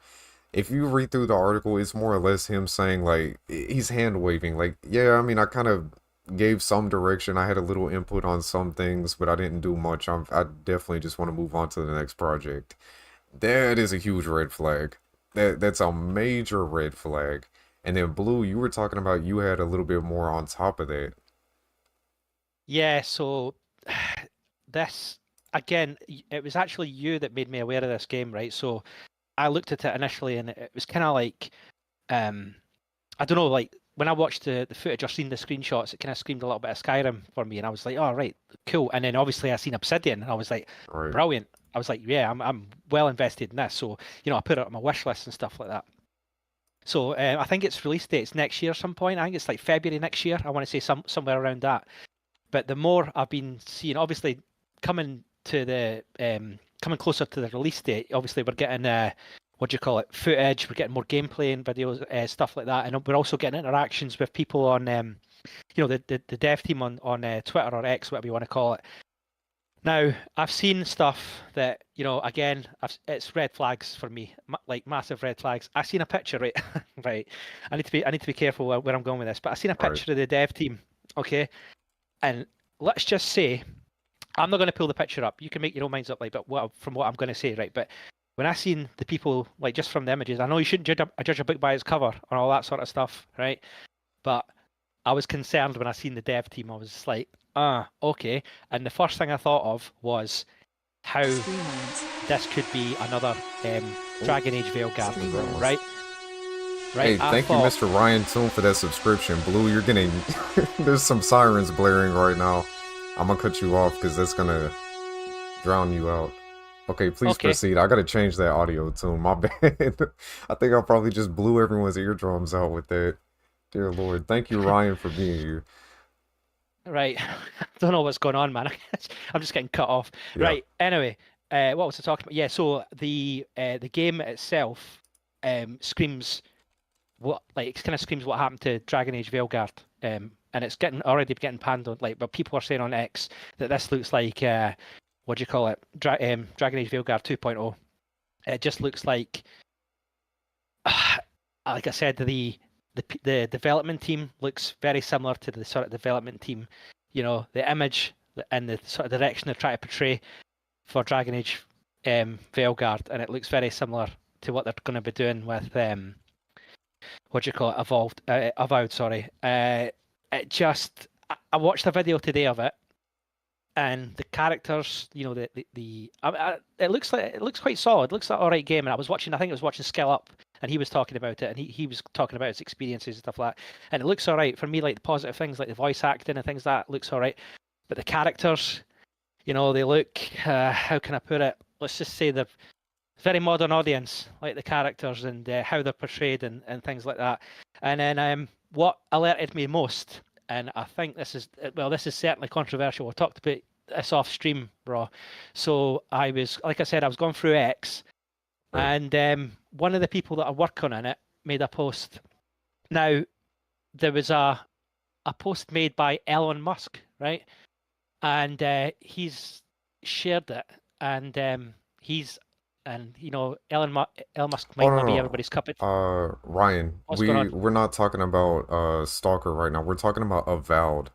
If you read through the article, it's more or less him saying like he's hand waving, like, yeah, I mean, I kind of gave some direction. I had a little input on some things, but I didn't do much. I definitely just want to move on to the next project. That is a huge red flag. That's a major red flag. And then Blue, you were talking about you had a little bit more on top of that. Yeah. So this again, it was actually you that made me aware of this game, right? So I looked at it initially, and it was kind of like, I don't know, like when I watched the footage or seen the screenshots, it kind of screamed a little bit of Skyrim for me, and I was like, oh right, cool. And then obviously I seen Obsidian, and I was like, Right. brilliant. I was like, yeah, I'm well invested in this. So I put it on my wish list and stuff like that. So I think its release date's next year some point. I think it's like February next year. I want to say somewhere around that. But the more I've been seeing, obviously coming to the coming closer to the release date, obviously we're getting what do you call it, footage, we're getting more gameplay and videos, stuff like that, and we're also getting interactions with people on the dev team on Twitter or X, whatever you want to call it. Now, I've seen stuff that, again, it's red flags for me, like massive red flags. I've seen a picture, right? Right. I need to be careful where I'm going with this, but I've seen a picture of the dev team, okay? And let's just say, I'm not going to pull the picture up. You can make your own minds up, like, but from what I'm going to say, right? But when I seen the people, like, just from the images, I know you shouldn't judge a book by its cover and all that sort of stuff, right? But I was concerned when I seen the dev team. I was just like, okay. And the first thing I thought of was how this could be another Dragon Age Veilguard, right? Hey, thank you, Mr. Ryan Toon, for that subscription. Blue, you're getting... There's some sirens blaring right now. I'm gonna cut you off because that's gonna drown you out. Okay, please proceed. I gotta change that audio tune. My bad. I think I probably just blew everyone's eardrums out with that. Dear Lord. Thank you, Ryan, for being here. Right. I don't know what's going on, man. I'm just getting cut off. Yeah. Right. Anyway, what was I talking about? Yeah, so the game itself screams it kind of screams what happened to Dragon Age Veilguard. And it's already getting panned on, but people are saying on X that this looks like what do you call it? Dragon Age Veilguard 2.0. It just looks like I said, the development team looks very similar to the sort of development team, the image and the sort of direction they're trying to portray for Dragon Age Veilguard, and it looks very similar to what they're going to be doing with what do you call it? Avowed, sorry. It just, I watched a video today of it, and the characters, it looks quite solid. It looks like an alright game. And I think I was watching Skill Up, and he was talking about it, and he was talking about his experiences and stuff like that. And it looks alright for me. Like the positive things, like the voice acting and things like that looks alright. But the characters, they look, how can I put it? Let's just say they're very modern audience, like the characters and how they're portrayed and things like that. And then what alerted me most, and I think this is certainly controversial. I talked about this off stream, Raw. So I was going through X, and one of the people that are working on it made a post. Now, there was a post made by Elon Musk, right? And he's shared it, and Elon Musk might not be everybody's cup of tea. Ryan, we're not talking about Stalker right now. We're talking about Avowed,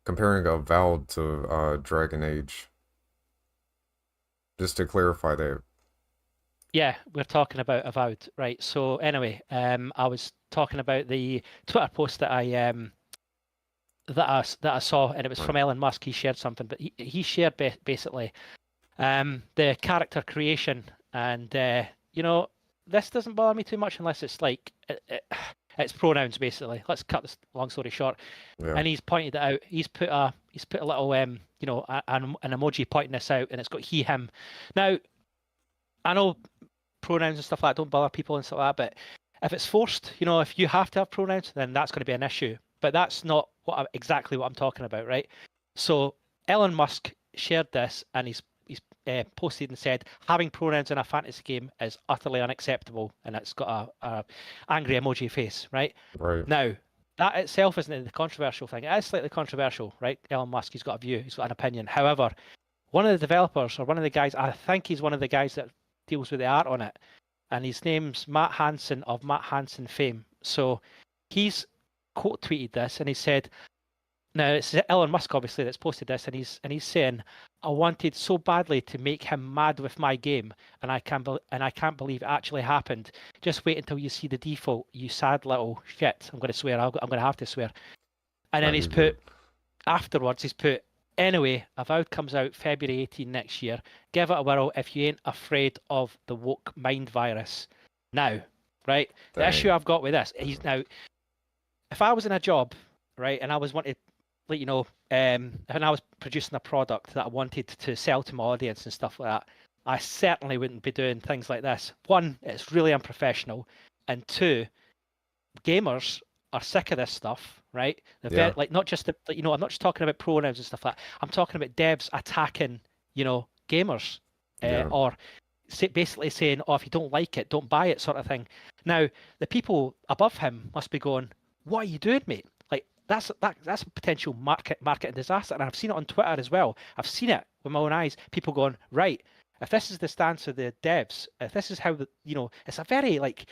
comparing Avowed to Dragon Age. Just to clarify that. Yeah, we're talking about Avowed, right? So anyway, I was talking about the Twitter post that I saw, and it was from Elon Musk. He shared something, but he shared basically the character creation. And, this doesn't bother me too much unless it's like, it's pronouns, basically. Let's cut this long story short. Yeah. And he's pointed it out. He's put a little, an emoji pointing this out, and it's got he, him. Now, I know pronouns and stuff like that don't bother people and stuff like that, but if it's forced, if you have to have pronouns, then that's going to be an issue. But that's not exactly what I'm talking about, right? So Elon Musk shared this, and he's posted and said having pronouns in a fantasy game is utterly unacceptable, and it's got a angry emoji face, right? Now, that itself isn't the controversial thing. It is slightly controversial, right? Elon Musk, he's got a view, he's got an opinion. However, one of the developers, or one of the guys, I think he's one of the guys that deals with the art on it, and his name's Matt Hansen of Matt Hansen fame. So he's quote tweeted this, and he said, now it's Elon Musk obviously that's posted this, and he's saying, I wanted so badly to make him mad with my game, and I can't believe it actually happened. Just wait until you see the default, you sad little shit. I'm going to swear. I'm going to have to swear. And then he's put anyway, Avowed comes out February 18 next year. Give it a whirl if you ain't afraid of the woke mind virus. Now, right? Dang. The issue I've got with this, if I was in a job, right, and I was wanted, and I was producing a product that I wanted to sell to my audience and stuff like that, I certainly wouldn't be doing things like this. One, it's really unprofessional, and two, gamers are sick of this stuff, right? Not just I'm not just talking about pronouns and stuff like that. I'm talking about devs attacking gamers, Yeah. or basically saying, "Oh, if you don't like it, don't buy it," sort of thing. Now, the people above him must be going, "What are you doing, mate? Like that's a potential market disaster." And I've seen it on Twitter as well. I've seen it with my own eyes. People going, "Right, if this is the stance of the devs, if this is how it's a very like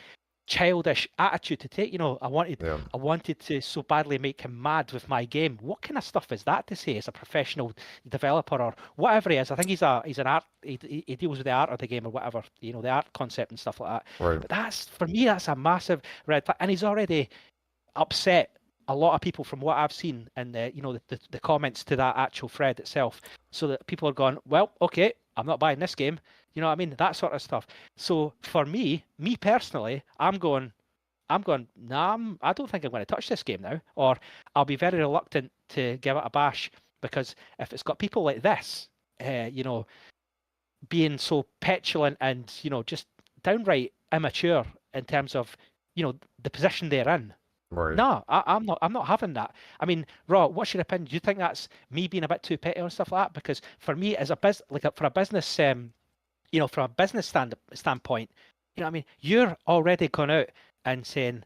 childish attitude to take. Yeah. I wanted to so badly make him mad with my game. What kind of stuff is that to say as a professional developer or whatever he is? I think he's an art. He deals with the art of the game or whatever, the art concept and stuff like that. Right. But that's for me, that's a massive red flag, and he's already upset a lot of people from what I've seen in the comments to that actual thread itself. So that people are going, well, okay, I'm not buying this game. You know what I mean? That sort of stuff. So for me personally, I'm going, nah, I don't think I'm going to touch this game now, or I'll be very reluctant to give it a bash because if it's got people like this, being so petulant and just downright immature in terms of the position they're in. Right. No, I'm not having that. I mean, Raw, what's your opinion? Do you think that's me being a bit too petty and stuff like that? Because for me, as a for a business, from a business standpoint, what I mean, you're already gone out and saying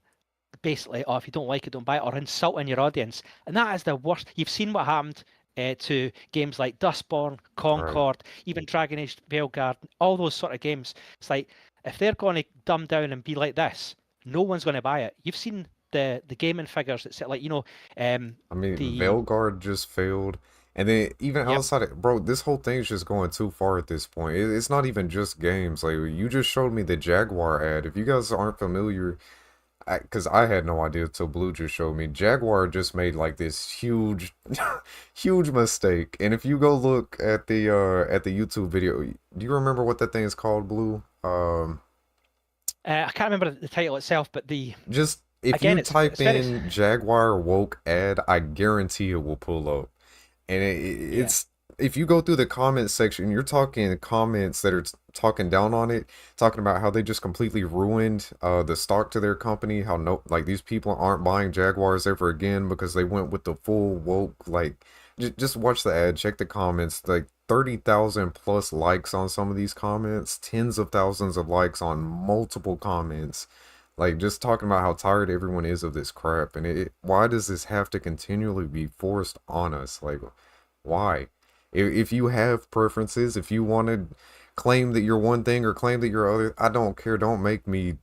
basically, oh, if you don't like it, don't buy it, or insulting your audience, and that is the worst. You've seen what happened to games like Dustborn, Right. Concord, even Dragon Age Veilguard, all those sort of games. It's like if they're going to dumb down and be like this, no one's going to buy it. You've seen the gaming figures that say like I mean, the Veilguard just failed. And then even yep outside of, bro, this whole thing's just going too far at this point. It's not even just games. Like you just showed me the Jaguar ad. If you guys aren't familiar, because I had no idea till Blue just showed me. Jaguar just made like this huge, huge mistake. And if you go look at the YouTube video, do you remember what that thing is called, Blue? I can't remember the title itself, but the Just if again you type it's very in Jaguar woke ad, I guarantee it will pull up. And yeah it's if you go through the comment section, you're talking comments that are talking down on it, talking about how they just completely ruined the stock to their company, how no like these people aren't buying Jaguars ever again because they went with the full woke like just watch the ad, check the comments, like 30,000 plus likes on some of these comments, tens of thousands of likes on multiple comments. Like just talking about how tired everyone is of this crap, and why does this have to continually be forced on us? Like, why? If you have preferences, if you want to claim that you're one thing or claim that you're other, I don't care. Don't make me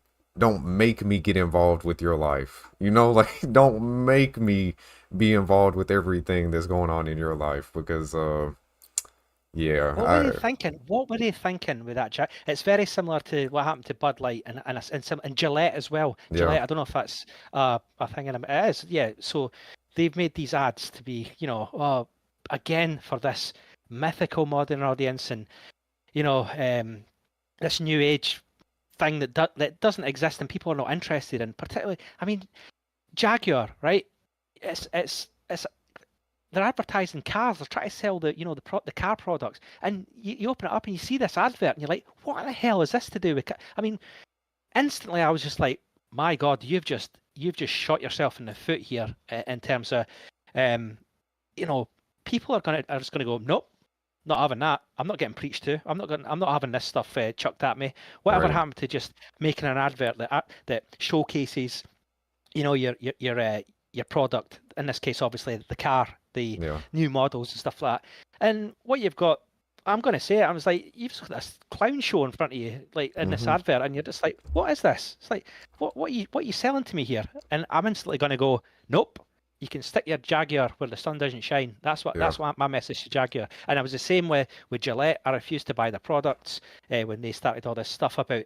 get involved with your life. You know, like don't make me be involved with everything that's going on in your life because, yeah, What were they thinking? What were they thinking with that Jack? It's very similar to what happened to Bud Light and Gillette as well. yeah, Gillette, I don't know if that's a thing in it is. Yeah, so they've made these ads to be, again for this mythical modern audience and this new age thing that doesn't exist and people are not interested in. Particularly, I mean, Jaguar, right? It's they're advertising cars. They're trying to sell the car products, and you open it up and you see this advert, and you're like, "What the hell is this to do with?" I mean, instantly I was just like, "My God, you've just shot yourself in the foot here in terms of, um, people are just gonna go, nope, not having that. I'm not getting preached to. I'm not having this stuff chucked at me. Whatever right, happened to just making an advert that showcases your product, in this case obviously the car, the yeah, new models and stuff like that. And what you've got, I'm going to say it, I was like, you've got this clown show in front of you, like in this mm-hmm, advert, and you're just like, what is this? It's like, what are you selling to me here? And I'm instantly going to go, nope. You can stick your Jaguar where the sun doesn't shine. yeah. That's what my message to Jaguar. And I was the same with Gillette. I refused to buy the products when they started all this stuff about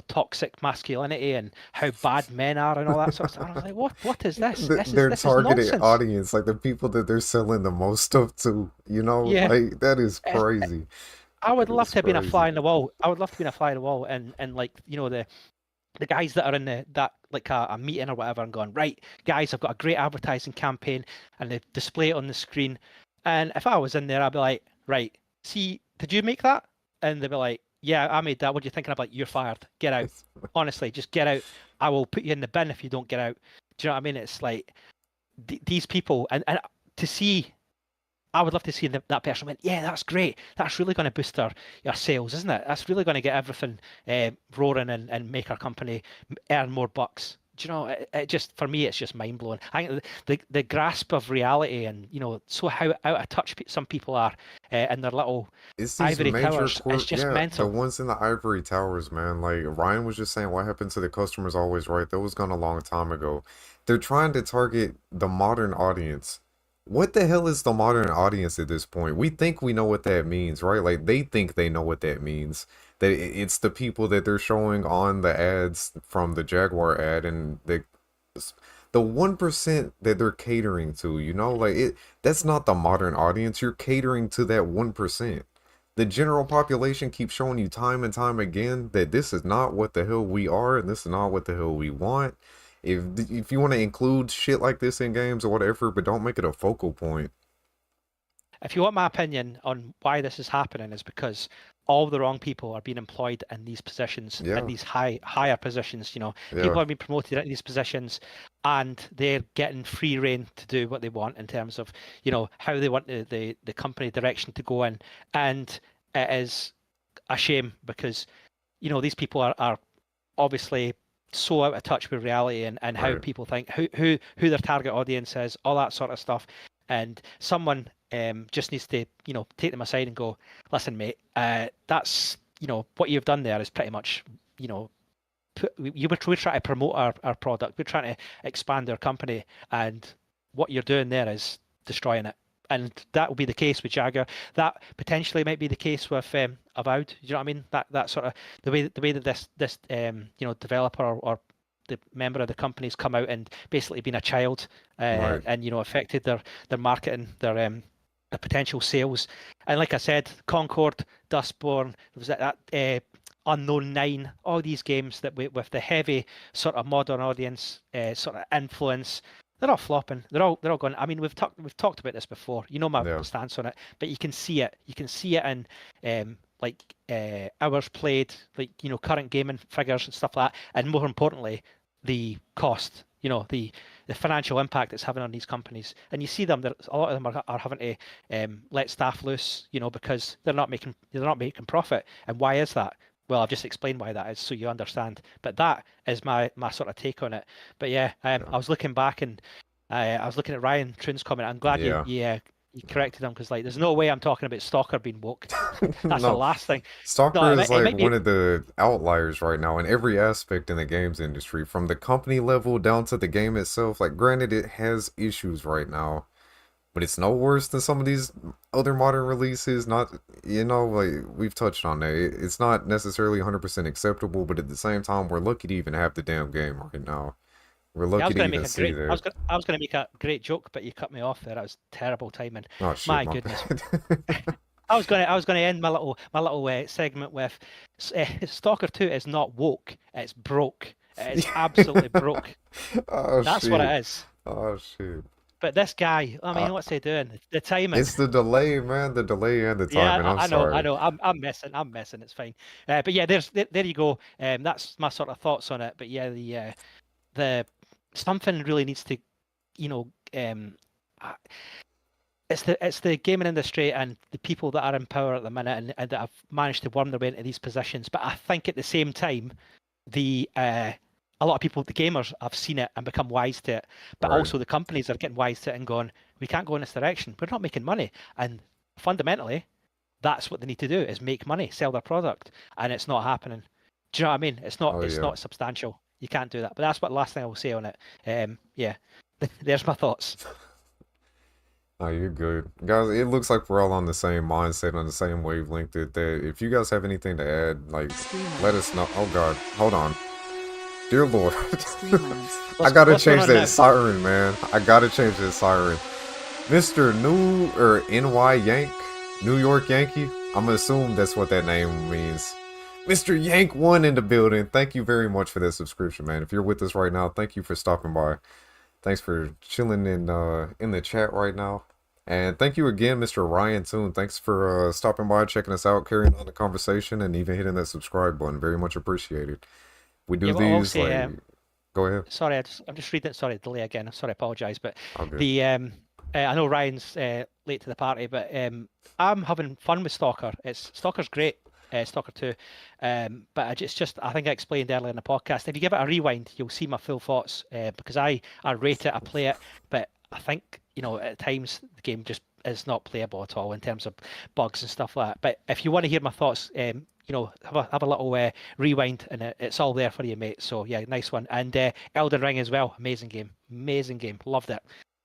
toxic masculinity and how bad men are and all that sort of stuff. And I was like, what is this? Their This is targeted nonsense. audience, like the people that they're selling the most stuff to, Yeah, like that is it's, crazy. I would That love is to have been a crazy. fly in the wall. I would love to have been a fly in the wall and like the guys that are in that like a meeting or whatever and going, right, guys, I've got a great advertising campaign, and they display it on the screen. And if I was in there, I'd be like, right, see, did you make that? And they'd be like, yeah, I made that. What are you thinking about? You're fired. Get out. Honestly, just get out. I will put you in the bin if you don't get out. Do you know what I mean? It's like these people, and to see I would love to see that person went, yeah, that's great. That's really going to boost our sales, isn't it? That's really going to get everything roaring and make our company earn more bucks. Do you know, it just, for me, it's just mind blowing. I think the grasp of reality and, so how out of touch some people are in their little It's these ivory major towers is corp, just yeah, the mental. ones in the ivory towers, man. Like Ryan was just saying, what happened to the customers always right? That was gone a long time ago. They're trying to target the modern audience. What the hell is the modern audience at this point? We think we know what that means, right? Like they think they know what that means. That it's the people that they're showing on the ads from the Jaguar ad and the 1% that they're catering to, like that's not the modern audience. You're catering to that 1%. The general population keeps showing you time and time again that this is not what the hell we are and this is not what the hell we want. If you want to include shit like this in games or whatever, but don't make it a focal point. If you want my opinion on why this is happening, is because all the wrong people are being employed in these positions, in Yeah, these higher positions. yeah, People are being promoted into these positions, and they're getting free reign to do what they want in terms of, how they want the company direction to go in, and it is a shame because, these people are obviously so out of touch with reality and how right. people think, who their target audience is, all that sort of stuff. And someone just needs to, take them aside and go, listen, mate, that's, what you've done there is pretty much, we're trying to promote our product. We're trying to expand our company. And what you're doing there is destroying it. And that will be the case with Jagger. That potentially might be the case with Avowed. Do you know what I mean? That sort of the way that this developer or the member of the company's come out and basically been a child Right. and affected their marketing, their potential sales. And like I said, Concord, Dustborn, there was that Unknown Nine, all these games that with the heavy sort of modern audience sort of influence, they're all flopping. They're all going. I mean, we've talked about this before. You know my Yeah. stance on it, but you can see it. You can see it in like hours played, like current gaming figures and stuff like that, and more importantly, the cost. The financial impact it's having on these companies, and you see them. A lot of them are having to let staff loose, because they're not making profit. And why is that? Well, I've just explained why that is, so you understand. But that is my sort of take on it. But yeah, Yeah. I was looking back and I was looking at Ryan Troon's comment. I'm glad you Yeah. you corrected him because there's no way I'm talking about Stalker being woke. That's the No, last thing. No, Stalker it is might, it like might be. one of the outliers right now in every aspect in the games industry, from the company level down to the game itself. Like, granted, it has issues right now, but it's no worse than some of these other modern releases. Not, like we've touched on that. It's not necessarily 100% acceptable, but at the same time, we're lucky to even have the damn game right now. We're Yeah, I lucky was to going to even make a see great. I that. was going. I was going to make a great joke, but you cut me off there. That was terrible timing. Oh shit, My my goodness. bad. I was going to end my little segment with Stalker 2 is not woke. It's broke. It's absolutely broke. Oh That's what shit. it is. Oh shit. But this guy, I Uh, mean, what's he doing? The timing. it's the delay, man. The delay and the Yeah, timing. I'm I know, I sorry. know. I'm messing. I'm messing. It's fine. But yeah, there you go. That's my sort of thoughts on it. But yeah, the something really needs to, you know, uh, it's the gaming industry and the people that are in power at the minute and that have managed to worm their way into these positions. But I think at the same time, the a lot of people, the gamers, have seen it and become wise to it. But Right. also the companies are getting wise to it and going, we can't go in this direction. We're not making money. And fundamentally, that's what they need to do is make money, sell their product, and it's not happening. Do you know what I mean? It's not Oh it's yeah. not substantial. You can't do that. But that's what the last thing I will say on it. Yeah, there's my thoughts. Oh, you're good. Guys, it looks like we're all on the same mindset, on the same wavelength. That if you guys have anything to add, like, let us know. Oh God, hold on. Dear Lord. I gotta What's going change on that now? siren, man. I gotta change that siren. Mr. New or NY Yank, New York Yankee. I'm gonna assume that's what that name means. Mr. Yank One in the building. Thank you very much for that subscription, man. If you're with us right now, thank you for stopping by. Thanks for chilling in the chat right now. And thank you again, Mr. Ryan Toon. Thanks for stopping by, checking us out, carrying on the conversation, and even hitting that subscribe button. Very much appreciated. We Yeah, do but I will these say, like, go ahead. sorry, I'm just reading. Sorry, delay again. Sorry, I apologise, but All good. the I know Ryan's late to the party, but I'm having fun with Stalker. Stalker's great, Stalker 2. But I think I explained earlier in the podcast. If you give it a rewind, you'll see my full thoughts because I rate it, I play it, but I think at times the game just is not playable at all in terms of bugs and stuff like that. But if you want to hear my thoughts, have a little rewind, and it's all there for you, mate. So yeah, nice one. And Elden Ring as well, amazing game, loved it.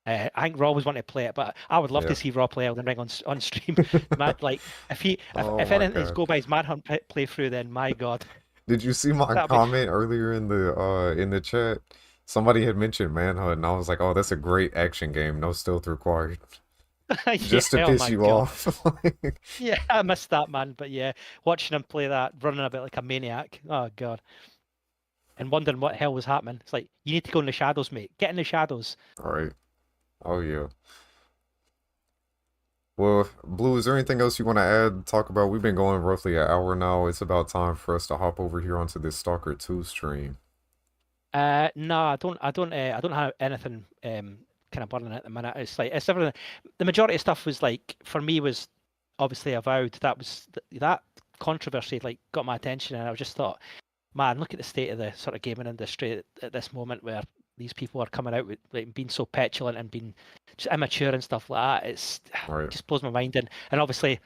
I think Raw always wanted to play it, but I would love to Yeah. see Raw play Elden Ring on stream. Mad, like Oh if my anything is god. go by his Manhunt playthrough, then my God, Did you see my that'd be comment earlier in the chat? Somebody had mentioned Manhunt, and I was like, "Oh, that's a great action game. No stealth required." yeah, Just to oh piss my you God. off. Yeah, I missed that, man. But yeah, watching him play that, running a bit like a maniac. Oh God. And wondering what the hell was happening. It's like, you need to go in the shadows, mate. Get in the shadows. All right. Oh yeah. Well, Blue, is there anything else you want to add, talk about? We've been going roughly an hour now. It's about time for us to hop over here onto this Stalker 2 stream. No, I don't have anything kind of burning at the minute. It's everything. The majority of stuff was like, for me, was obviously Avowed. That controversy like got my attention, and I just thought, man, look at the state of the sort of gaming industry at this moment, where these people are coming out with like being so petulant and being just immature and stuff like that. All It right. just blows my mind. And obviously,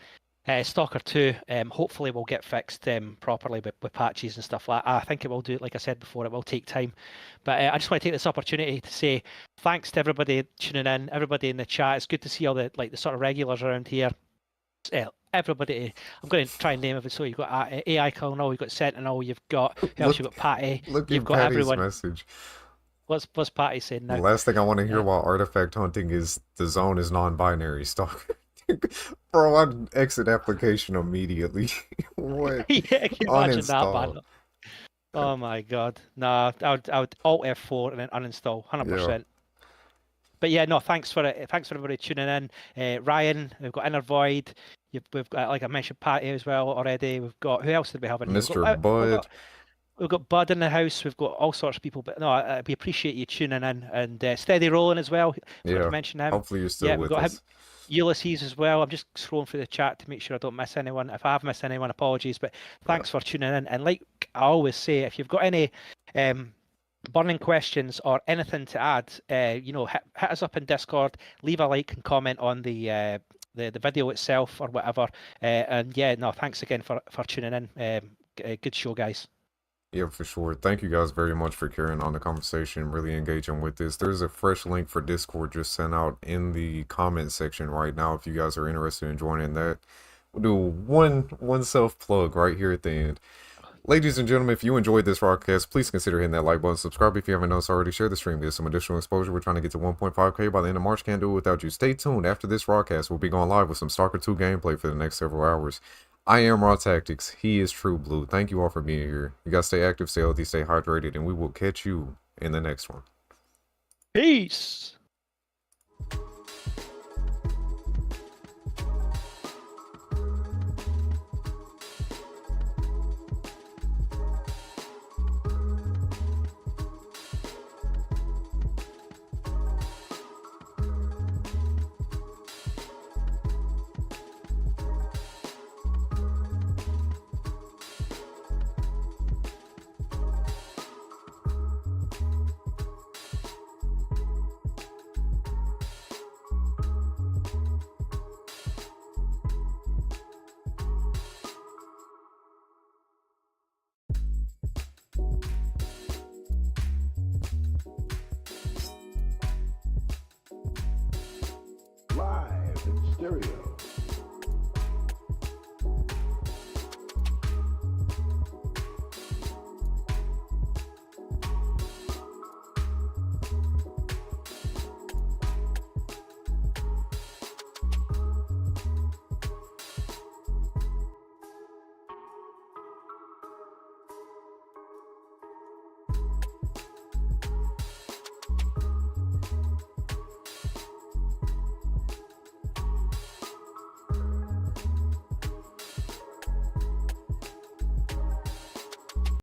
Stalker 2, hopefully will get fixed properly with patches and stuff like that. I think it will do. Like I said before, it will take time. But I just want to take this opportunity to say thanks to everybody tuning in, everybody in the chat. It's good to see all the sort of regulars around here. Everybody, I'm going to try and name it. So you've got AI Colonel, you've got Sentinel, you've got who else? Look, You've got Patty, look you've at got Patty's everyone. message. What's Patty saying The now? last thing I want to hear Uh, while artifact hunting is the zone is non-binary, Stalker. Bro, I'd exit application immediately. What? yeah, can you imagine that, Uninstall. man? Oh my God, nah, I would Alt F4 and then uninstall, Yeah. 100%. But yeah, no, thanks for it. Thanks for everybody tuning in. Ryan, we've got Inner Void. We've got, like I mentioned, Patty as well already. We've got, who else did we have in here? Mr. Bud. We've got Bud in the house. We've got all sorts of people. But no, we appreciate you tuning in, and Steady Rolling as well. Forgot to Yeah. mention him. Hopefully you're still Yeah, we've with got him. us. Ulysses as well. I'm just scrolling through the chat to make sure I don't miss anyone. If I have missed anyone, apologies. But Yeah. thanks for tuning in. And like I always say, if you've got any burning questions or anything to add, hit us up in Discord, leave a like and comment on the video itself or whatever. And yeah, no, thanks again for tuning in. Good show, guys. Yeah, for sure. Thank you guys very much for carrying on the conversation, really engaging with this. There's a fresh link for Discord just sent out in the comment section right now if you guys are interested in joining that. We'll do one self plug right here at the end. Ladies and gentlemen, if you enjoyed this RawCast, please consider hitting that like button, subscribe if you haven't noticed already, share the stream, get some additional exposure. We're trying to get to 1.5k by the end of March, can't do it without you. Stay tuned. After this RawCast, we'll be going live with some Stalker 2 gameplay for the next several hours. I am Raw Tactics. He is True Blue. Thank you all for being here. You guys stay active, stay healthy, stay hydrated, and we will catch you in the next one. Peace. Live in stereo.